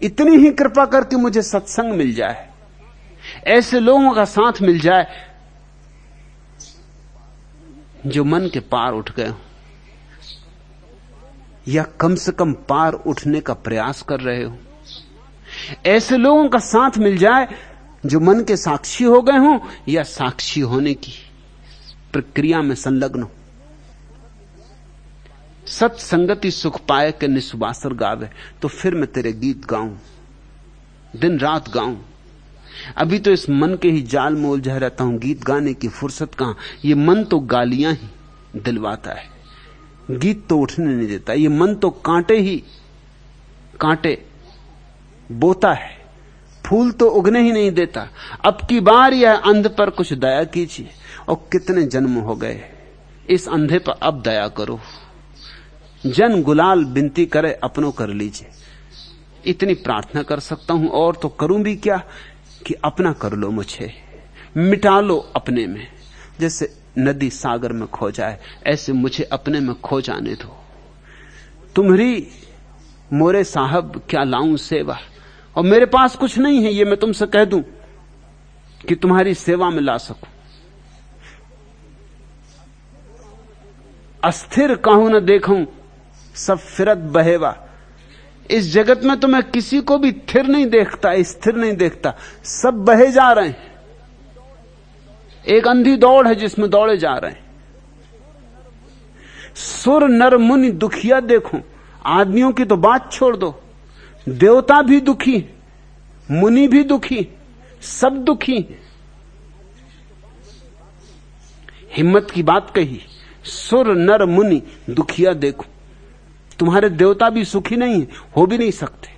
इतनी ही कृपा करके मुझे सत्संग मिल जाए, ऐसे लोगों का साथ मिल जाए जो मन के पार उठ गए हो, या कम से कम पार उठने का प्रयास कर रहे हो। ऐसे लोगों का साथ मिल जाए जो मन के साक्षी हो गए हों या साक्षी होने की प्रक्रिया में संलग्न हो। सत्संगति सुख पाए के निसुबासर गावे, तो फिर मैं तेरे गीत गाऊं, दिन रात गाऊं। अभी तो इस मन के ही जाल में उलझा रहता हूं, गीत गाने की फुर्सत कहां। ये मन तो गालियां ही दिलवाता है, गीत तो उठने नहीं देता। ये मन तो कांटे बोता है, फूल तो उगने ही नहीं देता। अब की बार यह अंध पर कुछ दया कीजिए। और कितने जन्म हो गए इस अंधे पर, अब दया करो। जन गुलाल बिनती करे अपनों कर लीजिए। इतनी प्रार्थना कर सकता हूं, और तो करूं भी क्या कि अपना कर लो, मुझे मिटा लो अपने में। जैसे नदी सागर में खो जाए, ऐसे मुझे अपने में खो जाने दो। तुम्हारी मोरे साहब क्या लाऊं सेवा, और मेरे पास कुछ नहीं है, ये मैं तुमसे कह दूं कि तुम्हारी सेवा में ला सकूं। अस्थिर कहूं न देखूं सब फिरत बहेवा। इस जगत में तो मैं किसी को भी थिर नहीं देखता, स्थिर नहीं देखता, सब बहे जा रहे हैं। एक अंधी दौड़ है जिसमें दौड़े जा रहे हैं। सुर नर मुनि दुखिया देखो, आदमियों की तो बात छोड़ दो, देवता भी दुखी, मुनि भी दुखी, सब दुखी। हिम्मत की बात कही, सुर नर मुनि दुखिया देखो। तुम्हारे देवता भी सुखी नहीं है, हो भी नहीं सकते।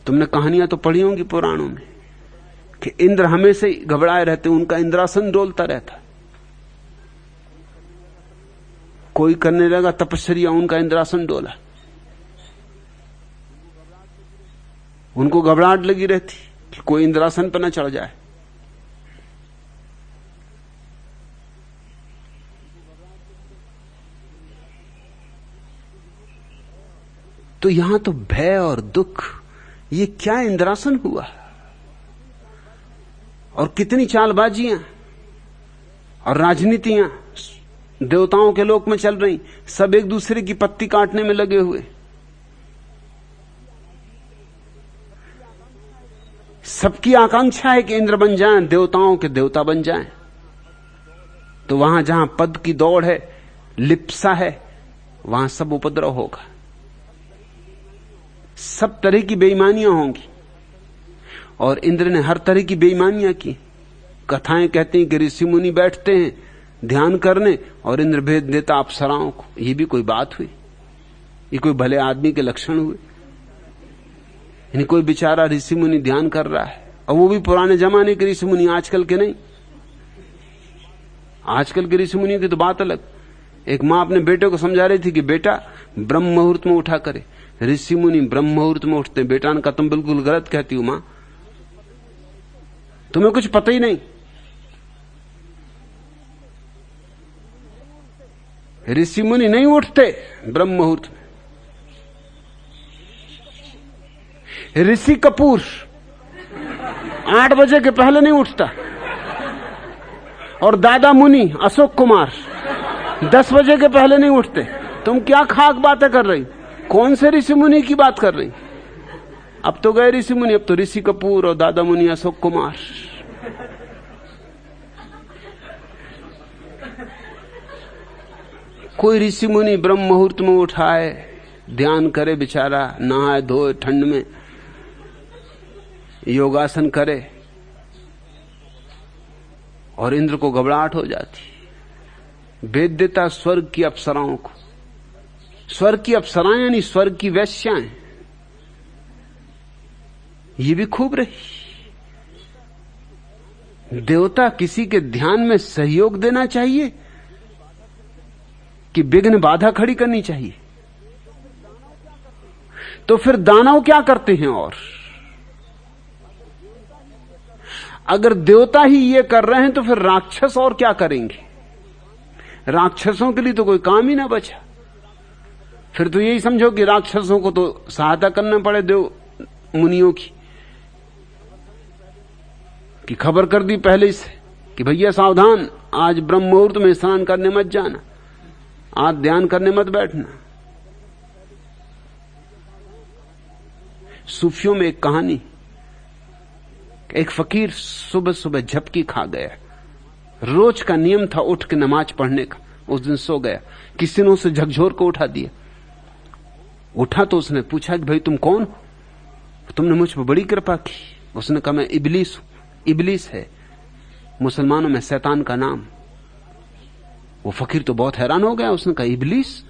तुमने कहानियां तो पढ़ी होंगी पुराणों में कि इंद्र हमेशा ही घबराए रहते, उनका इंद्रासन डोलता रहता। कोई करने लगा तपस्या, उनका इंद्रासन डोला। उनको घबराहट लगी रहती कि कोई इंद्रासन पर न चढ़ जाए। तो यहां तो भय और दुख, ये क्या इंद्रासन हुआ, और कितनी चालबाजियां और राजनीतियां देवताओं के लोक में चल रही। सब एक दूसरे की पत्ती काटने में लगे हुए। सबकी आकांक्षा है कि इंद्र बन जाएं, देवताओं के देवता बन जाएं। तो वहां जहां पद की दौड़ है, लिप्सा है, वहां सब उपद्रव होगा, सब तरह की बेईमानियां होंगी। और इंद्र ने हर तरह की बेईमानियां की। कथाएं कहती हैं कि ऋषि मुनि बैठते हैं ध्यान करने और इंद्र भेज देता अप्सराओं को। ये भी कोई बात हुई? ये कोई भले आदमी के लक्षण हुए? यानी कोई बेचारा ऋषि मुनि ध्यान कर रहा है, और वो भी पुराने जमाने के ऋषि मुनि, आजकल के नहीं। आजकल के ऋषि मुनि की तो बात अलग। एक मां अपने बेटे को समझा रही थी कि बेटा ब्रह्म मुहूर्त में उठा करे। ऋषि मुनि ब्रह्म मुहूर्त में उठते। बेटा ने कहा तुम बिल्कुल गलत कहती हो मां, तुम्हें कुछ पता ही नहीं। ऋषि मुनि नहीं उठते ब्रह्म मुहूर्त में। ऋषि कपूर 8 बजे के पहले नहीं उठता, और दादा मुनि अशोक कुमार 10 बजे के पहले नहीं उठते। तुम क्या खाक बातें कर रही? कौन से ऋषि मुनि की बात कर रही? अब तो गए ऋषि मुनि, अब तो ऋषि कपूर और दादा मुनि अशोक कुमार। कोई ऋषि मुनि ब्रह्म मुहूर्त में उठाए, ध्यान करे, बेचारा नहाए धोए ठंड में, योगासन करे, और इंद्र को घबराहट हो जाती। भेज देता स्वर्ग की अप्सराओं को। स्वर्ग की अप्सराएं यानी स्वर्ग की वैश्याएं, ये भी खूब रही। देवता किसी के ध्यान में सहयोग देना चाहिए कि विघ्न बाधा खड़ी करनी चाहिए? तो फिर दानव क्या करते हैं? और अगर देवता ही ये कर रहे हैं तो फिर राक्षस और क्या करेंगे? राक्षसों के लिए तो कोई काम ही ना बचा। फिर तो यही समझो कि राक्षसों को तो सहायता करना पड़े देव मुनियों की, कि खबर कर दी पहले से कि भैया सावधान, आज ब्रह्म मुहूर्त में स्नान करने मत जाना, आज ध्यान करने मत बैठना। सूफियों में एक कहानी, एक फकीर सुबह सुबह झपकी खा गया। रोज का नियम था उठ के नमाज पढ़ने का, उस दिन सो गया। किसी ने उसे झकझोर को उठा दिया। उठा तो उसने पूछा कि भाई तुम कौन हो? तुमने मुझ पर बड़ी कृपा की। उसने कहा मैं इबलीस हूं। इबलीस है मुसलमानों में शैतान का नाम। वो फकीर तो बहुत हैरान हो गया। उसने कहा इबलीस?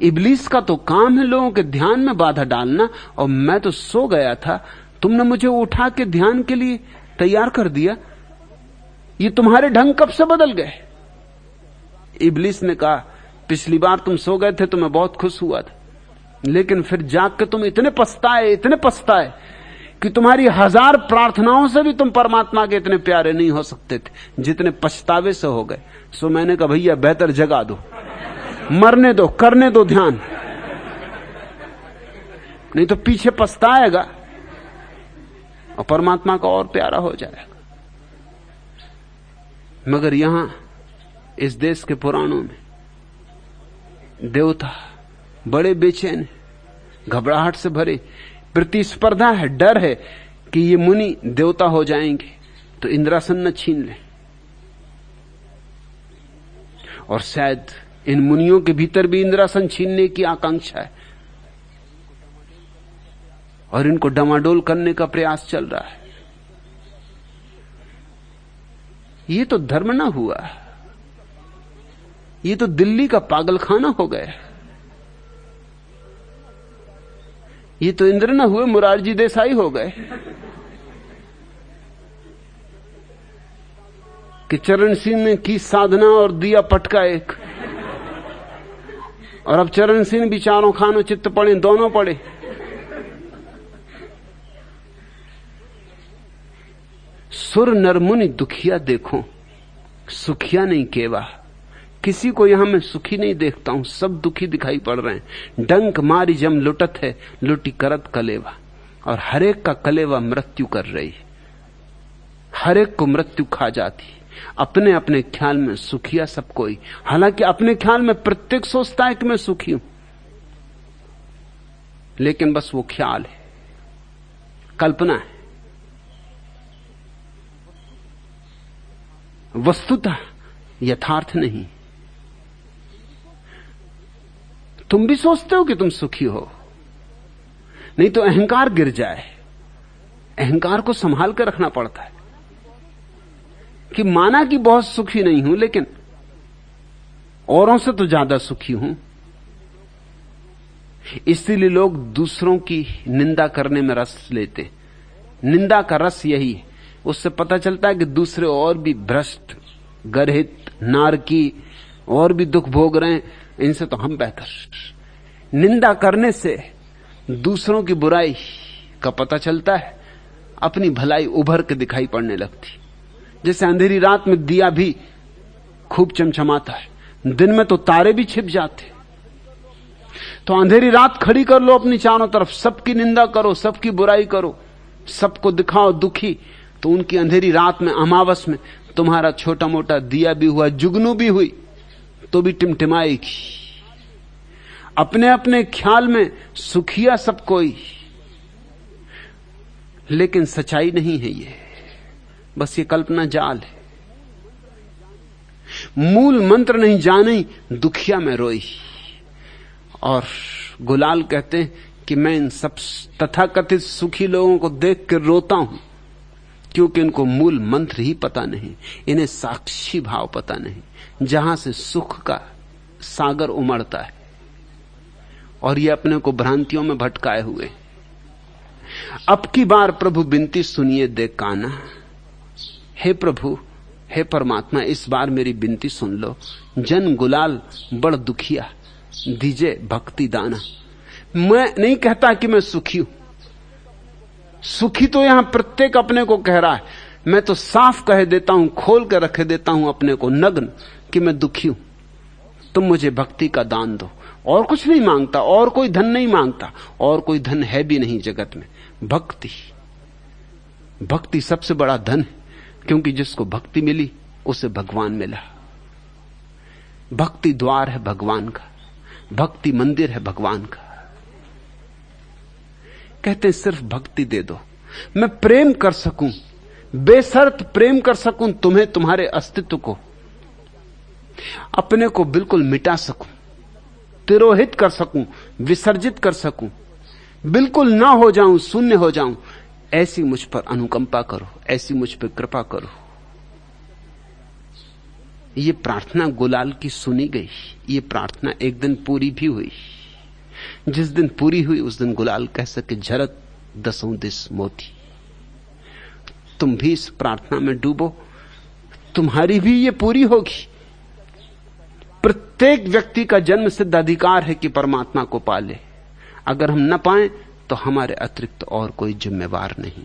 इबलीस का तो काम है लोगों के ध्यान में बाधा डालना, और मैं तो सो गया था, तुमने मुझे उठा के ध्यान के लिए तैयार कर दिया। ये तुम्हारे ढंग कब से बदल गए? इबलीस ने कहा पिछली बार तुम सो गए थे तो मैं बहुत खुश हुआ था, लेकिन फिर जाग के तुम इतने पछताए कि तुम्हारी 1000 प्रार्थनाओं से भी तुम परमात्मा के इतने प्यारे नहीं हो सकते थे जितने पछतावे से हो गए। सो मैंने कहा भैया बेहतर जगा दो, मरने दो, करने दो ध्यान, नहीं तो पीछे पछताएगा और परमात्मा का और प्यारा हो जाएगा। मगर यहां इस देश के पुराणों में देवता बड़े बेचैन, घबराहट से भरे, प्रतिस्पर्धा है, डर है कि ये मुनि देवता हो जाएंगे तो इंद्रासन न छीन ले। और शायद इन मुनियों के भीतर भी इंद्रासन छीनने की आकांक्षा है और इनको डमाडोल करने का प्रयास चल रहा है। ये तो धर्म ना हुआ, ये तो दिल्ली का पागलखाना हो गया। ये तो इंद्र न हुए, मुरारजी देसाई हो गए कि चरण सिंह ने की साधना और दिया पटका एक। और अब चरण सिंह भी चारों खानों चित्त पड़े, दोनों पड़े। सुर नर मुनि दुखिया देखो, सुखिया नहीं केवा। किसी को यहां मैं सुखी नहीं देखता हूं, सब दुखी दिखाई पड़ रहे हैं। डंक मारी जम लुटत है, लुटी करत कलेवा। और हरेक का कलेवा मृत्यु कर रही है, हरेक को मृत्यु खा जाती। अपने अपने ख्याल में सुखिया सब कोई, हालांकि अपने ख्याल में प्रत्येक सोचता है कि मैं सुखी हूं, लेकिन बस वो ख्याल है, कल्पना है। वस्तुतः यथार्थ नहीं। तुम भी सोचते हो कि तुम सुखी हो, नहीं तो अहंकार गिर जाए। अहंकार को संभाल कर रखना पड़ता है कि माना कि बहुत सुखी नहीं हूं, लेकिन औरों से तो ज्यादा सुखी हूं। इसलिए लोग दूसरों की निंदा करने में रस लेते। निंदा का रस यही है, उससे पता चलता है कि दूसरे और भी भ्रष्ट, गर्हित, नारकी और भी दुख भोग रहे हैं, इनसे तो हम बेहतर। निंदा करने से दूसरों की बुराई का पता चलता है, अपनी भलाई उभर के दिखाई पड़ने लगती। जैसे अंधेरी रात में दिया भी खूब चमचमाता है, दिन में तो तारे भी छिप जाते। तो अंधेरी रात खड़ी कर लो अपनी चारों तरफ, सबकी निंदा करो, सबकी बुराई करो, सबको दिखाओ दुखी, तो उनकी अंधेरी रात में, अमावस में तुम्हारा छोटा मोटा दिया भी हुआ, जुगनू भी हुई, तो भी टिमटिमाएगी। अपने अपने ख्याल में सुखिया सब कोई, लेकिन सच्चाई नहीं है ये, बस ये कल्पना जाल है। मूल मंत्र नहीं जाने, दुखिया में रोई। और गुलाल कहते हैं कि मैं इन सब तथाकथित सुखी लोगों को देख कर रोता हूं, क्योंकि इनको मूल मंत्र ही पता नहीं, इन्हें साक्षी भाव पता नहीं, जहां से सुख का सागर उमड़ता है, और ये अपने को भ्रांतियों में भटकाए हुए। अब की बार प्रभु विनती सुनिए दे काना। हे प्रभु, हे परमात्मा, इस बार मेरी विनती सुन लो। जन गुलाल बड़ दुखिया, दीजे भक्ति दाना। मैं नहीं कहता कि मैं सुखी हूं, सुखी तो यहां प्रत्येक अपने को कह रहा है। मैं तो साफ कह देता हूं, खोल कर रख देता हूं अपने को नग्न, कि मैं दुखी हूं। तुम मुझे भक्ति का दान दो। और कुछ नहीं मांगता, और कोई धन नहीं मांगता, और कोई धन है भी नहीं जगत में। भक्ति, भक्ति सबसे बड़ा धन है, क्योंकि जिसको भक्ति मिली उसे भगवान मिला। भक्ति द्वार है भगवान का, भक्ति मंदिर है भगवान का। कहते हैं सिर्फ भक्ति दे दो, मैं प्रेम कर सकूं, बेशर्त प्रेम कर सकूं तुम्हें, तुम्हारे अस्तित्व को, अपने को बिल्कुल मिटा सकूं, तिरोहित कर सकूं, विसर्जित कर सकूं, बिल्कुल ना हो जाऊं, शून्य हो जाऊं। ऐसी मुझ पर अनुकंपा करो, ऐसी मुझ पर कृपा करो। ये प्रार्थना गुलाल की सुनी गई। ये प्रार्थना एक दिन पूरी भी हुई। जिस दिन पूरी हुई उस दिन गुलाल कह सके, झरत दसों दिस मोती। तुम भी इस प्रार्थना में डूबो, तुम्हारी भी ये पूरी होगी। प्रत्येक व्यक्ति का जन्म सिद्ध अधिकार है कि परमात्मा को पाले। अगर हम न पाएं तो हमारे अतिरिक्त और कोई जिम्मेवार नहीं।